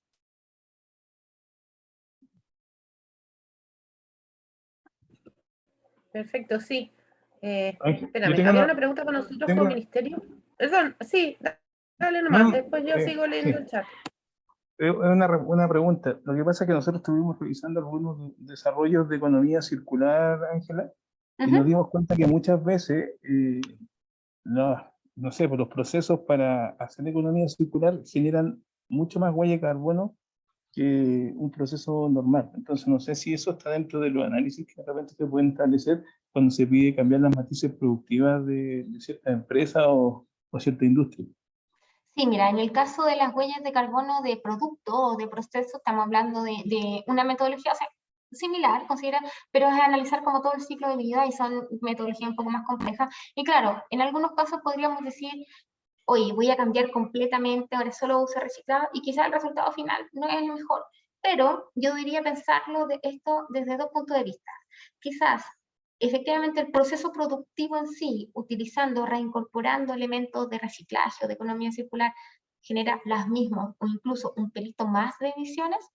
Speaker 1: Perfecto, sí.
Speaker 3: Ángel, yo
Speaker 1: Espérame,
Speaker 3: tengo
Speaker 1: había
Speaker 3: una,
Speaker 1: una pregunta para nosotros como
Speaker 3: tengo,
Speaker 1: ministerio. Perdón, sí, dale nomás,
Speaker 3: no,
Speaker 1: después yo sigo leyendo
Speaker 3: sí,
Speaker 1: el chat.
Speaker 3: es una pregunta. Lo que pasa es que nosotros estuvimos revisando algunos desarrollos de economía circular, Ángela, y nos dimos cuenta que muchas veces, no sé, pues los procesos para hacer economía circular generan mucho más huella de carbono que un proceso normal. Entonces, no sé si eso está dentro de los análisis que de repente se pueden establecer cuando se pide cambiar las matrices productivas de cierta empresa o cierta industria.
Speaker 2: Sí, mira, en el caso de las huellas de carbono de producto o de proceso, estamos hablando de una metodología, o sea, similar, considera, pero es analizar como todo el ciclo de vida y son metodologías un poco más complejas. Y claro, en algunos casos podríamos decir, oye, voy a cambiar completamente, ahora solo uso reciclado, y quizás el resultado final no es el mejor. Pero yo diría pensarlo de esto desde dos puntos de vista. Quizás, efectivamente, el proceso productivo en sí, utilizando, reincorporando elementos de reciclaje o de economía circular, genera las mismas o incluso un pelito más de emisiones,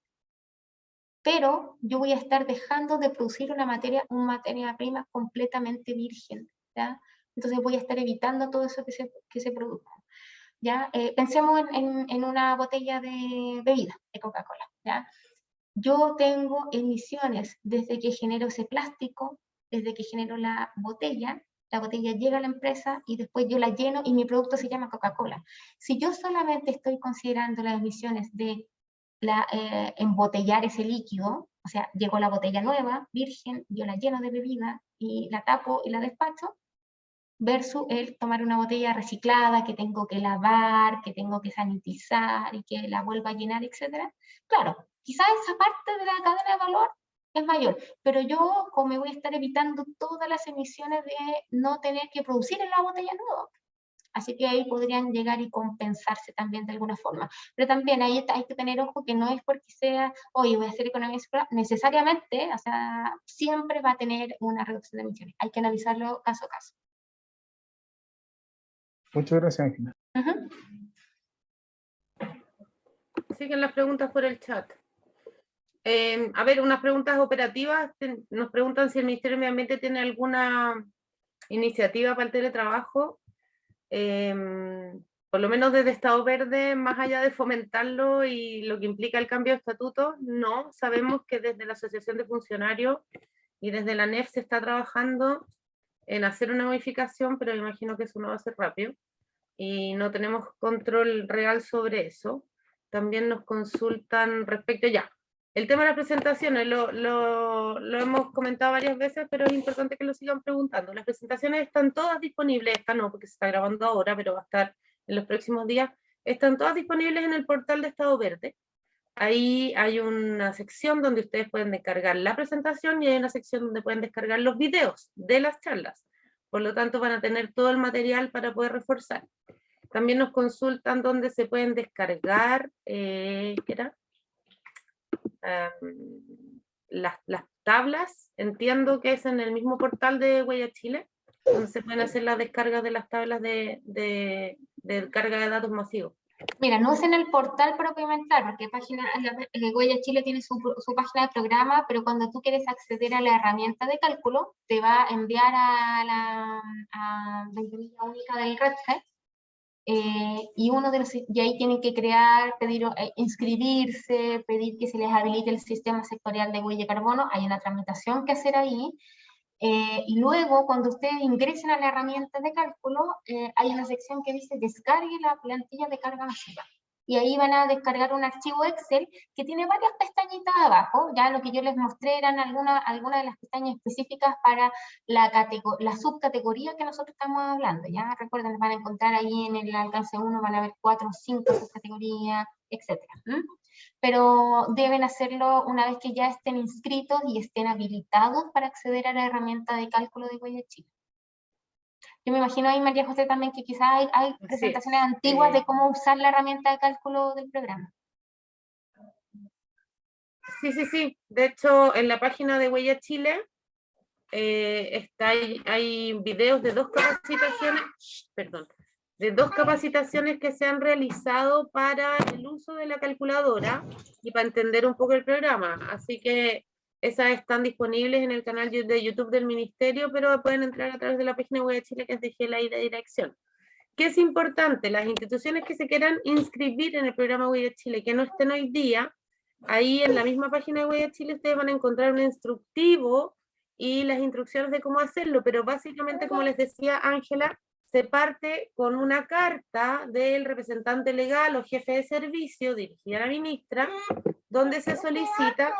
Speaker 2: pero yo voy a estar dejando de producir una materia prima completamente virgen, ¿ya? Entonces voy a estar evitando todo eso que se produjo. ¿Ya? Pensemos en una botella de bebida, de Coca-Cola, ¿ya? Yo tengo emisiones desde que genero ese plástico, desde que genero la botella llega a la empresa y después yo la lleno y mi producto se llama Coca-Cola. Si yo solamente estoy considerando las emisiones de embotellar ese líquido, o sea, llegó la botella nueva, virgen, yo la lleno de bebida y la tapo y la despacho, versus el tomar una botella reciclada que tengo que lavar, que tengo que sanitizar y que la vuelva a llenar, etc. Claro, quizás esa parte de la cadena de valor es mayor, pero yo como me voy a estar evitando todas las emisiones de no tener que producir en la botella nueva. Así que ahí podrían llegar y compensarse también de alguna forma. Pero también ahí hay que tener ojo que no es porque sea, oye, voy a hacer economía circular, necesariamente, o sea, siempre va a tener una reducción de emisiones. Hay que analizarlo caso a caso.
Speaker 3: Muchas gracias, Ángela.
Speaker 2: Uh-huh.
Speaker 1: Siguen las preguntas por el chat. A ver, unas preguntas operativas. Nos preguntan si el Ministerio de Medio Ambiente tiene alguna iniciativa para el teletrabajo. Por lo menos desde Estado Verde, más allá de fomentarlo y lo que implica el cambio de estatuto, no. Sabemos que desde la Asociación de Funcionarios y desde la ANEF se está trabajando en hacer una modificación, pero imagino que eso no va a ser rápido y no tenemos control real sobre eso. También nos consultan respecto ya. El tema de las presentaciones lo hemos comentado varias veces, pero es importante que lo sigan preguntando. Las presentaciones están todas disponibles, esta no porque se está grabando ahora, pero va a estar en los próximos días. Están todas disponibles en el portal de Estado Verde. Ahí hay una sección donde ustedes pueden descargar la presentación y hay una sección donde pueden descargar los videos de las charlas. Por lo tanto, van a tener todo el material para poder reforzar. También nos consultan dónde se pueden descargar, ¿qué era? Las tablas. Entiendo que es en el mismo portal de Huella Chile, donde se pueden hacer las descargas de las tablas de carga de datos masivos.
Speaker 2: Mira, no es en el portal propiamente tal, porque Huella Chile tiene su página de programa, pero cuando tú quieres acceder a la herramienta de cálculo, te va a enviar a la ventanilla única del Red Hat, y ahí tienen que pedir inscribirse, pedir que se les habilite el sistema sectorial de huella de carbono. Hay una tramitación que hacer ahí. Y luego, cuando ustedes ingresen a la herramienta de cálculo, hay una sección que dice descargue la plantilla de carga masiva. Y ahí van a descargar un archivo Excel que tiene varias pestañitas abajo. Ya lo que yo les mostré eran algunas de las pestañas específicas para la subcategoría que nosotros estamos hablando. Ya recuerden, van a encontrar ahí en el alcance 1, van a ver 4 o 5 subcategorías, etc. Pero deben hacerlo una vez que ya estén inscritos y estén habilitados para acceder a la herramienta de cálculo de Huella Chile. Yo me imagino ahí, María José, también que quizás hay presentaciones antiguas de cómo usar la herramienta de cálculo del programa.
Speaker 1: Sí. De hecho, en la página de Huella Chile hay videos de dos capacitaciones que se han realizado para el uso de la calculadora y para entender un poco el programa. Así que esas están disponibles en el canal de YouTube del Ministerio, pero pueden entrar a través de la página web de Chile, que es de GELA de dirección. ¿Qué es importante? Las instituciones que se quieran inscribir en el programa Huella Chile, que no estén hoy día, ahí en la misma página de Huella Chile ustedes van a encontrar un instructivo y las instrucciones de cómo hacerlo, pero básicamente, como les decía Ángela, se parte con una carta del representante legal o jefe de servicio dirigida a la ministra, donde se solicita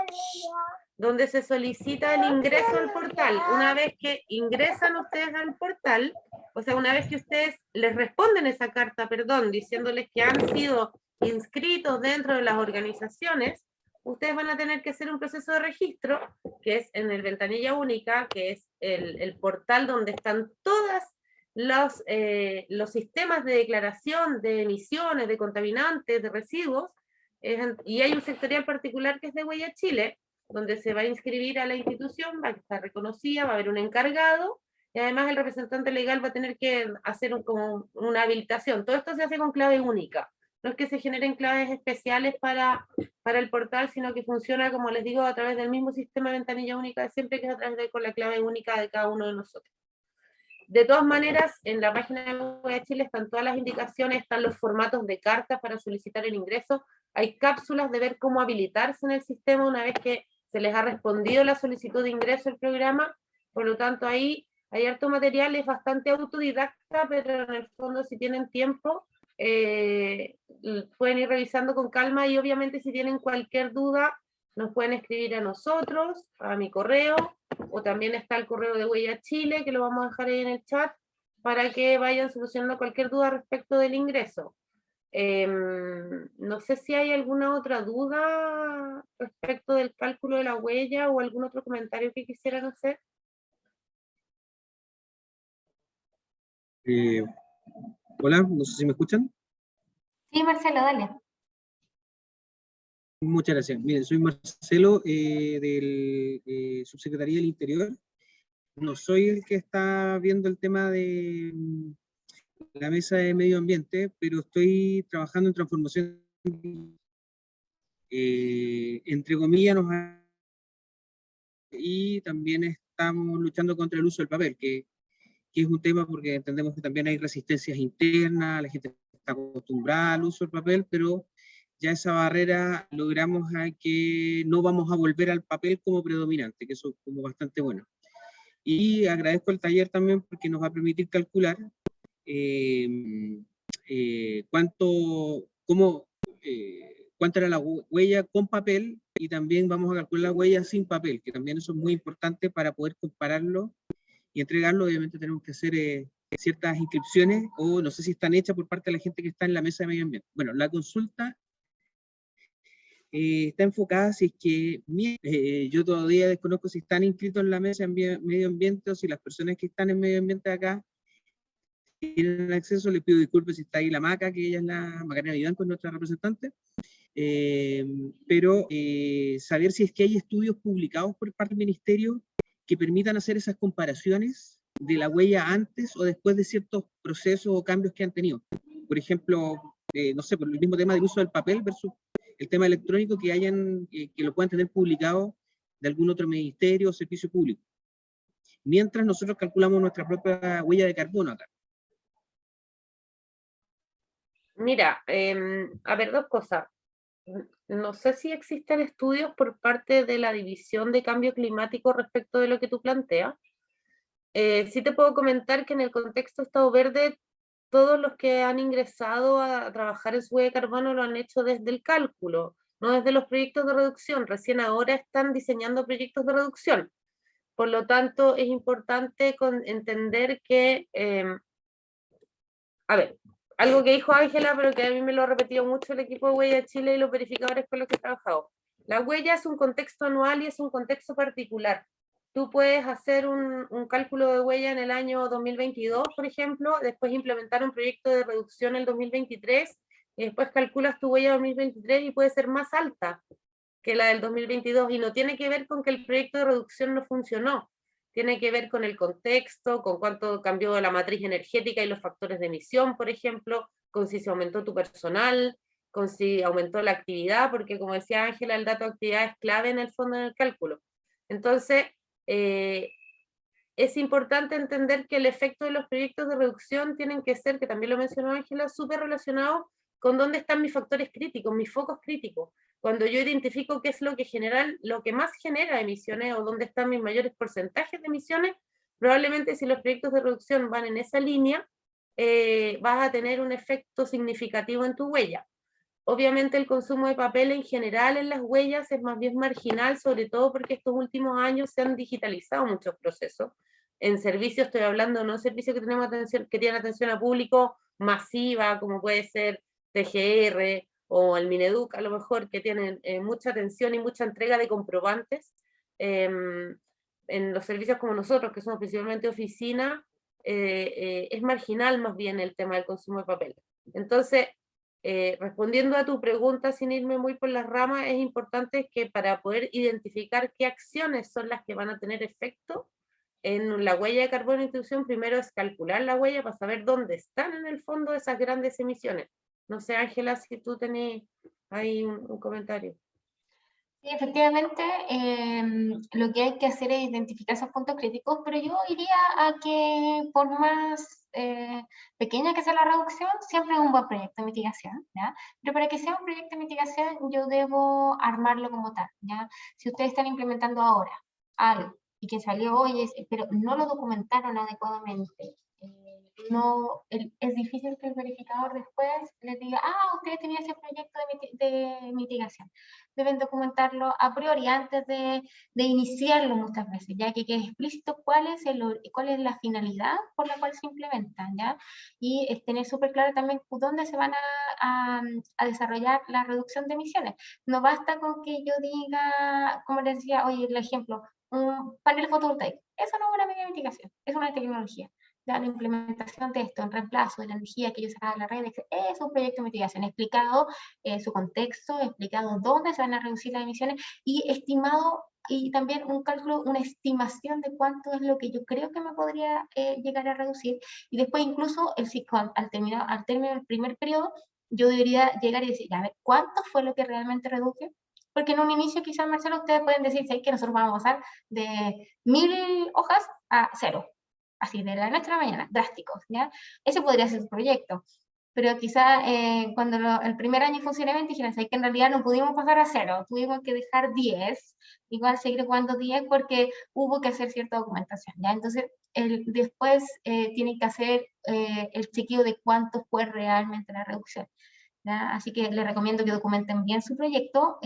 Speaker 1: el ingreso al portal. Una vez que ingresan ustedes al portal, o sea, una vez que ustedes les responden esa carta, diciéndoles que han sido inscritos dentro de las organizaciones, ustedes van a tener que hacer un proceso de registro, que es en el ventanilla única, que es el portal donde están todas los sistemas de declaración de emisiones, de contaminantes, de residuos, y hay un sectorial particular que es de Huella Chile, donde se va a inscribir a la institución, va a estar reconocida, va a haber un encargado, y además el representante legal va a tener que hacer como una habilitación. Todo esto se hace con clave única. No es que se generen claves especiales para el portal, sino que funciona, como les digo, a través del mismo sistema de ventanilla única de siempre, que es a través con la clave única de cada uno de nosotros. De todas maneras, en la página de Huella Chile están todas las indicaciones, están los formatos de cartas para solicitar el ingreso, hay cápsulas de ver cómo habilitarse en el sistema una vez que se les ha respondido la solicitud de ingreso al programa. Por lo tanto, ahí hay harto material, es bastante autodidacta, pero en el fondo, si tienen tiempo, pueden ir revisando con calma, y obviamente si tienen cualquier duda nos pueden escribir a nosotros, a mi correo, o también está el correo de Huella Chile, que lo vamos a dejar ahí en el chat, para que vayan solucionando cualquier duda respecto del ingreso. No sé si hay alguna otra duda respecto del cálculo de la huella o algún otro comentario que quisieran hacer.
Speaker 6: Hola, no sé si me escuchan.
Speaker 2: Sí, Marcelo, dale.
Speaker 6: Muchas gracias. Miren, soy Marcelo, del Subsecretaría del Interior. No soy el que está viendo el tema de la mesa de medio ambiente, pero estoy trabajando en transformación. Entre comillas, y también estamos luchando contra el uso del papel, que es un tema porque entendemos que también hay resistencias internas, la gente está acostumbrada al uso del papel, pero ya esa barrera logramos que no vamos a volver al papel como predominante, que eso es como bastante bueno. Y agradezco el taller también porque nos va a permitir calcular cuánto era la huella con papel, y también vamos a calcular la huella sin papel, que también eso es muy importante para poder compararlo y entregarlo. Obviamente tenemos que hacer ciertas inscripciones, o no sé si están hechas por parte de la gente que está en la mesa de medio ambiente. Bueno, la consulta está enfocada si es que yo todavía desconozco si están inscritos en la mesa de medio ambiente, o si las personas que están en medio ambiente acá tienen acceso. Les pido disculpas si está ahí la Maca, que ella es la Macarena Vivanco, es nuestra representante. Pero saber si es que hay estudios publicados por parte del Ministerio que permitan hacer esas comparaciones de la huella antes o después de ciertos procesos o cambios que han tenido. Por ejemplo, no sé, por el mismo tema del uso del papel versus el tema electrónico, que lo puedan tener publicado de algún otro ministerio o servicio público. Mientras nosotros calculamos nuestra propia huella de carbono acá.
Speaker 1: Mira, a ver, dos cosas. No sé si existen estudios por parte de la División de Cambio Climático respecto de lo que tú planteas. Sí te puedo comentar que en el contexto Estado Verde, todos los que han ingresado a trabajar en su huella de carbono lo han hecho desde el cálculo, no desde los proyectos de reducción. Recién ahora están diseñando proyectos de reducción. Por lo tanto, es importante entender que, a ver, algo que dijo Ángela, pero que a mí me lo ha repetido mucho el equipo de Huella Chile y los verificadores con los que he trabajado. La huella es un contexto anual y es un contexto particular. Tú puedes hacer un cálculo de huella en el año 2022, por ejemplo, después implementar un proyecto de reducción en el 2023, y después calculas tu huella 2023 y puede ser más alta que la del 2022, y no tiene que ver con que el proyecto de reducción no funcionó, tiene que ver con el contexto, con cuánto cambió la matriz energética y los factores de emisión, por ejemplo, con si se aumentó tu personal, con si aumentó la actividad, porque como decía Ángela, el dato de actividad es clave en el fondo en el cálculo. Entonces, es importante entender que el efecto de los proyectos de reducción tienen que ser, que también lo mencionó Ángela, súper relacionados con dónde están mis factores críticos, mis focos críticos. Cuando yo identifico qué es lo que más genera emisiones o dónde están mis mayores porcentajes de emisiones, probablemente si los proyectos de reducción van en esa línea, vas a tener un efecto significativo en tu huella. Obviamente el consumo de papel en general en las huellas es más bien marginal, sobre todo porque estos últimos años se han digitalizado muchos procesos. En servicios estoy hablando, no servicios que tenemos atención, que tienen atención a público masiva, como puede ser TGR o el Mineduc, a lo mejor, que tienen mucha atención y mucha entrega de comprobantes. En los servicios como nosotros, que somos principalmente oficina, es marginal más bien el tema del consumo de papel. Entonces, respondiendo a tu pregunta sin irme muy por las ramas, es importante que para poder identificar qué acciones son las que van a tener efecto en la huella de carbono de institución, primero es calcular la huella para saber dónde están en el fondo esas grandes emisiones. No sé, Ángela, si tú tenés ahí un comentario.
Speaker 2: Sí, efectivamente, lo que hay que hacer es identificar esos puntos críticos, pero yo iría a que por más pequeña que sea la reducción, siempre es un buen proyecto de mitigación, ¿ya? Pero para que sea un proyecto de mitigación, yo debo armarlo como tal, ¿ya? Si ustedes están implementando ahora algo y que salió hoy, pero no lo documentaron adecuadamente, es difícil que el verificador después les diga, ustedes tenían ese proyecto de mitigación. Deben documentarlo a priori antes de iniciarlo muchas veces, ya que quede explícito cuál es la finalidad por la cual se implementan, ¿ya? Y tener súper claro también dónde se van a desarrollar la reducción de emisiones. No basta con que yo diga, como les decía, oye, el ejemplo, un panel fotovoltaico. Eso no es una medida de mitigación, es una tecnología. La implementación de esto en reemplazo de la energía que yo sacaba de la red, es un proyecto de mitigación explicado, su contexto, explicado dónde se van a reducir las emisiones y estimado, y también un cálculo, una estimación de cuánto es lo que yo creo que me podría llegar a reducir, y después incluso al término del primer periodo, yo debería llegar y decir, a ver, ¿cuánto fue lo que realmente reduje? Porque en un inicio quizás, Marcelo, ustedes pueden decir, ¿sabes que nosotros vamos a pasar de 1000 hojas a 0? Así, de la noche a la mañana, drásticos, ¿ya? Ese podría ser su proyecto. Pero quizá cuando el primer año de funcionamiento dijeron, que en realidad no pudimos pasar a 0, tuvimos que dejar 10, igual seguir jugando 10 porque hubo que hacer cierta documentación, ¿ya? Entonces, después tienen que hacer el chequeo de cuánto fue realmente la reducción, ¿ya? Así que les recomiendo que documenten bien su proyecto.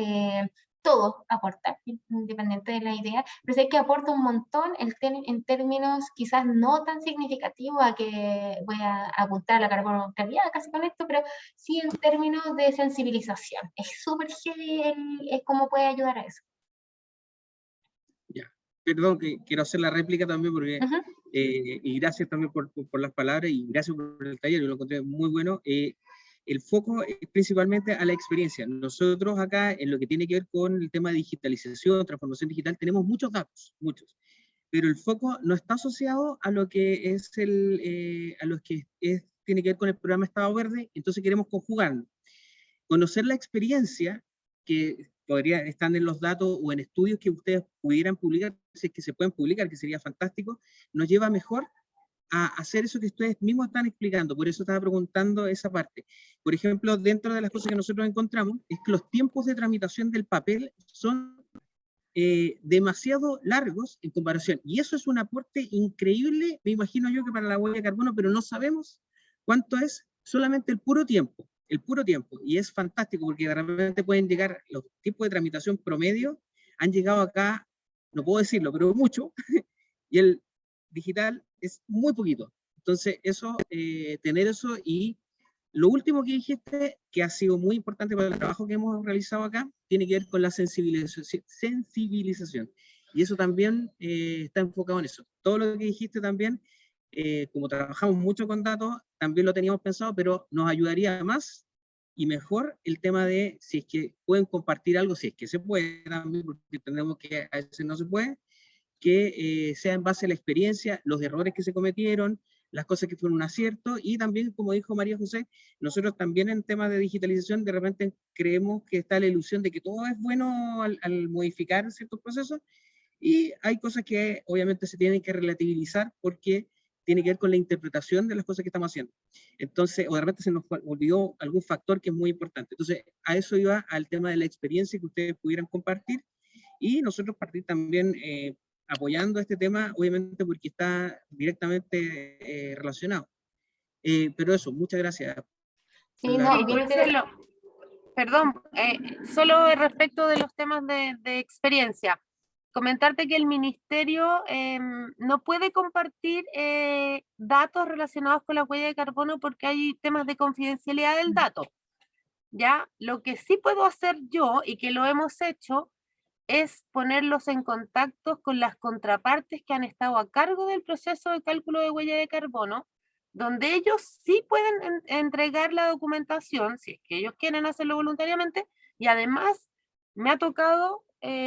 Speaker 2: Todo aporta, independiente de la idea, pero sé que aporta un montón en términos quizás no tan significativos, a que voy a apuntar a la carbono neutralidad casi con esto, pero sí en términos de sensibilización. Es súper heavy cómo puede ayudar a eso.
Speaker 6: Ya. perdón, que quiero hacer la réplica también, porque,
Speaker 2: Ujú.
Speaker 6: y gracias también por las palabras, y gracias por el taller, yo lo encontré muy bueno. El foco es principalmente a la experiencia. Nosotros acá, en lo que tiene que ver con el tema de digitalización, transformación digital, tenemos muchos datos, muchos, pero el foco no está asociado a lo que es tiene que ver con el programa Estado Verde, entonces queremos conjugarlo. Conocer la experiencia que están en los datos o en estudios que ustedes pudieran publicar, si es que se pueden publicar, que sería fantástico, nos lleva mejor a hacer eso que ustedes mismos están explicando. Por eso estaba preguntando esa parte. Por ejemplo, dentro de las cosas que nosotros encontramos, es que los tiempos de tramitación del papel son demasiado largos en comparación. Y eso es un aporte increíble, me imagino yo, que para la huella de carbono, pero no sabemos cuánto es solamente el puro tiempo. El puro tiempo. Y es fantástico porque de repente pueden llegar, los tiempos de tramitación promedio han llegado acá, no puedo decirlo, pero mucho, y el digital es muy poquito. Entonces, eso, tener eso. Y lo último que dijiste, que ha sido muy importante para el trabajo que hemos realizado acá, tiene que ver con la sensibilización. Y eso también está enfocado en eso. Todo lo que dijiste también, como trabajamos mucho con datos, también lo teníamos pensado, pero nos ayudaría más y mejor el tema de si es que pueden compartir algo, si es que se puede también, porque entendemos que a veces no se puede, que sea en base a la experiencia, los errores que se cometieron, las cosas que fueron un acierto, y también, como dijo María José, nosotros también en temas de digitalización de repente creemos que está la ilusión de que todo es bueno al modificar ciertos procesos, y hay cosas que obviamente se tienen que relativizar porque tiene que ver con la interpretación de las cosas que estamos haciendo. Entonces, o de repente se nos olvidó algún factor que es muy importante. Entonces, a eso iba al tema de la experiencia que ustedes pudieran compartir, y nosotros partir también apoyando este tema, obviamente porque está directamente relacionado. Pero eso, muchas gracias.
Speaker 2: Sí,
Speaker 6: La-
Speaker 2: no, bien interesante.
Speaker 1: Marcelo, perdón, solo respecto de los temas de experiencia. Comentarte que el ministerio no puede compartir datos relacionados con la huella de carbono porque hay temas de confidencialidad del dato. ¿Ya? Lo que sí puedo hacer yo, y que lo hemos hecho, es ponerlos en contacto con las contrapartes que han estado a cargo del proceso de cálculo de huella de carbono, donde ellos sí pueden entregar la documentación, si es que ellos quieren hacerlo voluntariamente, y además me ha tocado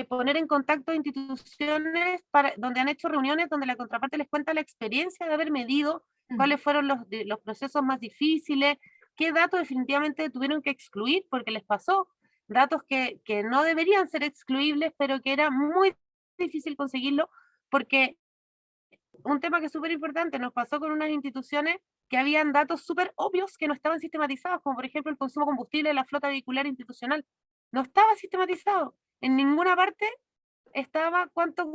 Speaker 1: poner en contacto instituciones donde han hecho reuniones donde la contraparte les cuenta la experiencia de haber medido cuáles fueron los procesos más difíciles, qué datos definitivamente tuvieron que excluir porque les pasó, datos que no deberían ser excluibles, pero que era muy difícil conseguirlo, porque un tema que es súper importante, nos pasó con unas instituciones que habían datos súper obvios que no estaban sistematizados, como por ejemplo el consumo de combustible de la flota vehicular institucional. No estaba sistematizado. En ninguna parte estaba cuánto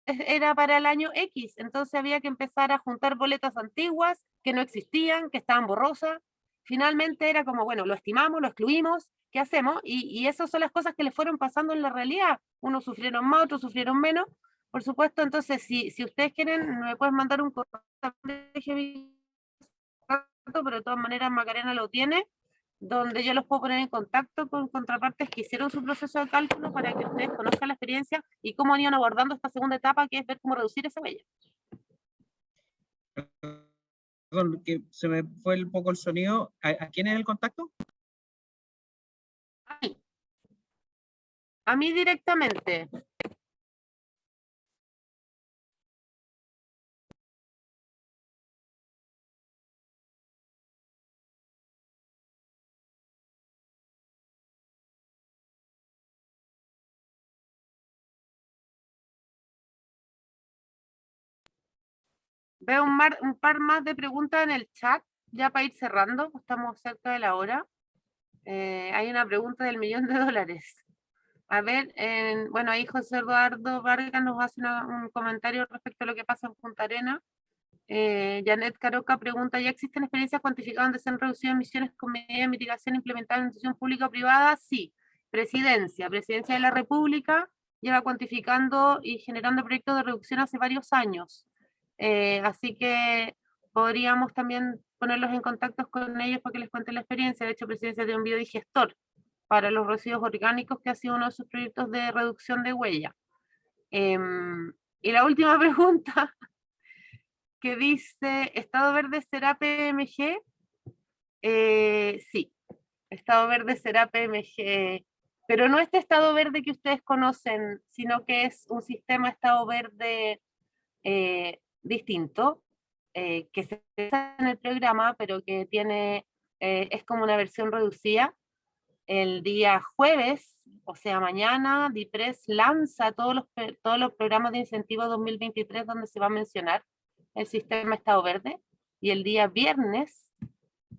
Speaker 1: era para el año X. Entonces había que empezar a juntar boletas antiguas que no existían, que estaban borrosas. Finalmente era como, bueno, lo estimamos, lo excluimos, ¿qué hacemos? Y esas son las cosas que le fueron pasando en la realidad. Unos sufrieron más, otros sufrieron menos. Por supuesto, entonces, si ustedes quieren, me pueden mandar un correo, pero de todas maneras Macarena lo tiene, donde yo los puedo poner en contacto con contrapartes que hicieron su proceso de cálculo para que ustedes conozcan la experiencia y cómo han ido abordando esta segunda etapa, que es ver cómo reducir esa huella.
Speaker 6: Perdón, que se me fue un poco el sonido. ¿A quién es el contacto?
Speaker 1: A mí directamente. Veo un par más de preguntas en el chat, ya para ir cerrando, estamos cerca de la hora. Hay una pregunta del $1.000.000. A ver, bueno, ahí José Eduardo Vargas nos hace un comentario respecto a lo que pasa en Punta Arenas. Janet Caroca pregunta, ¿ya existen experiencias cuantificadas donde se han reducido emisiones con medidas de mitigación implementadas en institución pública o privada? Sí. Presidencia de la República lleva cuantificando y generando proyectos de reducción hace varios años. Así que podríamos también ponerlos en contacto con ellos para que les cuenten la experiencia. De hecho, Presidencia de un biodigestor para los residuos orgánicos, que ha sido uno de sus proyectos de reducción de huella. Y la última pregunta, que dice, ¿Estado Verde será PMG? Sí, Estado Verde será PMG, pero no este Estado Verde que ustedes conocen, sino que es un sistema Estado Verde distinto, que se usa en el programa, pero que tiene, es como una versión reducida. El día jueves, o sea mañana, DIPRES lanza todos los programas de incentivo 2023 donde se va a mencionar el sistema Estado Verde, y el día viernes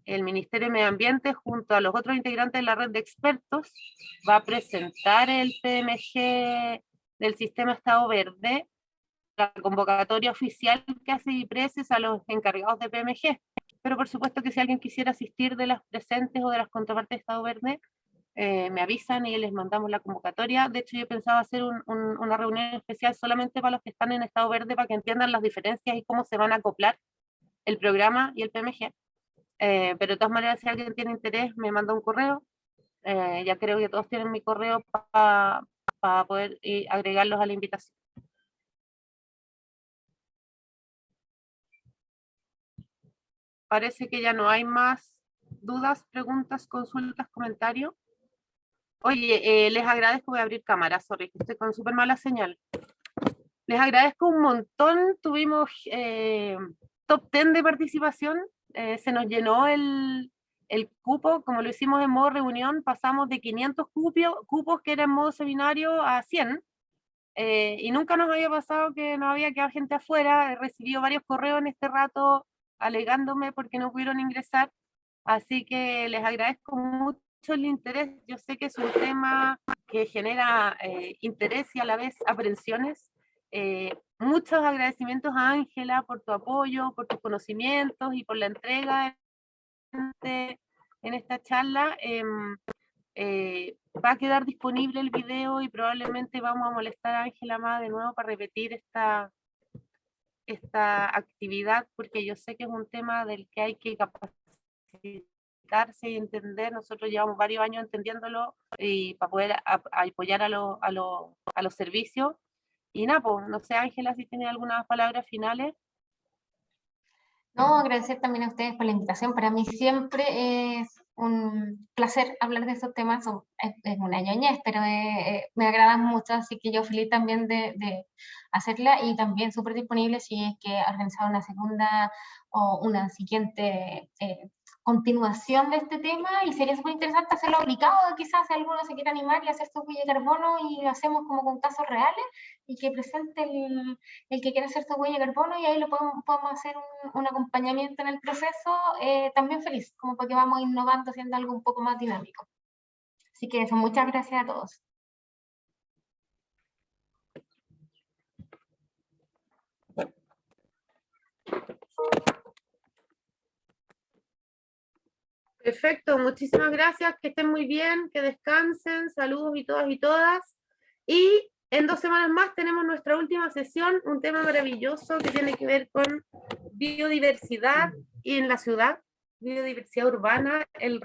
Speaker 1: el Ministerio de Medio Ambiente junto a los otros integrantes de la red de expertos va a presentar el PMG del sistema Estado Verde. La convocatoria oficial que hace DIPRES es a los encargados de PMG, pero por supuesto que si alguien quisiera asistir de las presentes o de las contrapartes de Estado Verde, me avisan y les mandamos la convocatoria. De hecho, yo pensaba hacer una reunión especial solamente para los que están en Estado Verde, para que entiendan las diferencias y cómo se van a acoplar el programa y el PMG. Pero de todas maneras, si alguien tiene interés, me manda un correo. Ya creo que todos tienen mi correo para poder agregarlos a la invitación. Parece que ya no hay más dudas, preguntas, consultas, comentarios. Oye, les agradezco, voy a abrir cámara, sorry, que estoy con súper mala señal. Les agradezco un montón, tuvimos top 10 de participación, se nos llenó el cupo, como lo hicimos en modo reunión, pasamos de 500 cupos que era en modo seminario a 100, y nunca nos había pasado que no había quedado gente afuera. He recibido varios correos en este rato alegándome porque no pudieron ingresar, así que les agradezco mucho el interés. Yo sé que es un tema que genera interés y a la vez aprensiones. Muchos agradecimientos a Ángela por tu apoyo, por tus conocimientos y por la entrega en esta charla. Va a quedar disponible el video y probablemente vamos a molestar a Ángela más de nuevo para repetir esta actividad, porque yo sé que es un tema del que hay que capacitarse y entender. Nosotros llevamos varios años entendiéndolo y para poder apoyar a los servicios. Y nada, pues, no sé, Ángela, si tiene algunas palabras finales.
Speaker 2: No, agradecer también a ustedes por la invitación. Para mí siempre es un placer hablar de estos temas. Es una ñoñez, pero me agradan mucho, así que yo feliz también de hacerla, y también súper disponible si es que organizar una segunda o una siguiente continuación de este tema, y sería súper interesante hacerlo aplicado, quizás si alguno se quiere animar y hacer su huella de carbono, y lo hacemos como con casos reales, y que presente el que quiera hacer su huella de carbono, y ahí lo podemos hacer un acompañamiento en el proceso, también feliz, como porque vamos innovando, haciendo algo un poco más dinámico. Así que eso, muchas gracias a todos.
Speaker 1: Perfecto, muchísimas gracias, que estén muy bien, que descansen, saludos y todas y todas. Y en 2 semanas más tenemos nuestra última sesión, un tema maravilloso que tiene que ver con biodiversidad y en la ciudad, biodiversidad urbana, el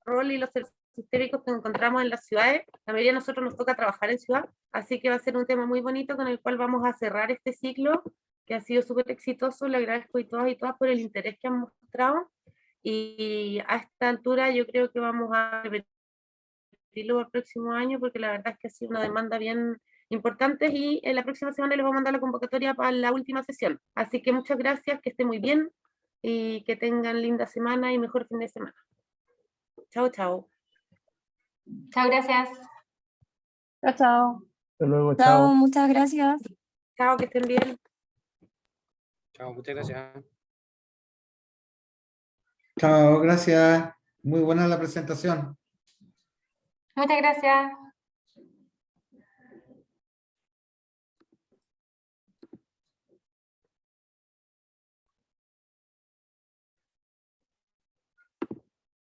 Speaker 1: rol y los servicios sistémicos que encontramos en las ciudades. La mayoría de nosotros nos toca trabajar en ciudad, así que va a ser un tema muy bonito con el cual vamos a cerrar este ciclo, que ha sido súper exitoso. Le agradezco a todas por el interés que han mostrado. Y a esta altura yo creo que vamos a repetirlo el próximo año, porque la verdad es que ha sido una demanda bien importante, y en la próxima semana les voy a mandar la convocatoria para la última sesión. Así que muchas gracias, que estén muy bien y que tengan linda semana y mejor fin de semana. Chao, chao.
Speaker 2: Chao, gracias.
Speaker 7: Chao, chao.
Speaker 3: Hasta luego,
Speaker 7: Chao,
Speaker 3: chao.
Speaker 7: muchas gracias.
Speaker 1: Chao, que estén bien.
Speaker 6: Chao, muchas gracias.
Speaker 8: Chao, gracias. Muy buena la presentación.
Speaker 2: Muchas gracias.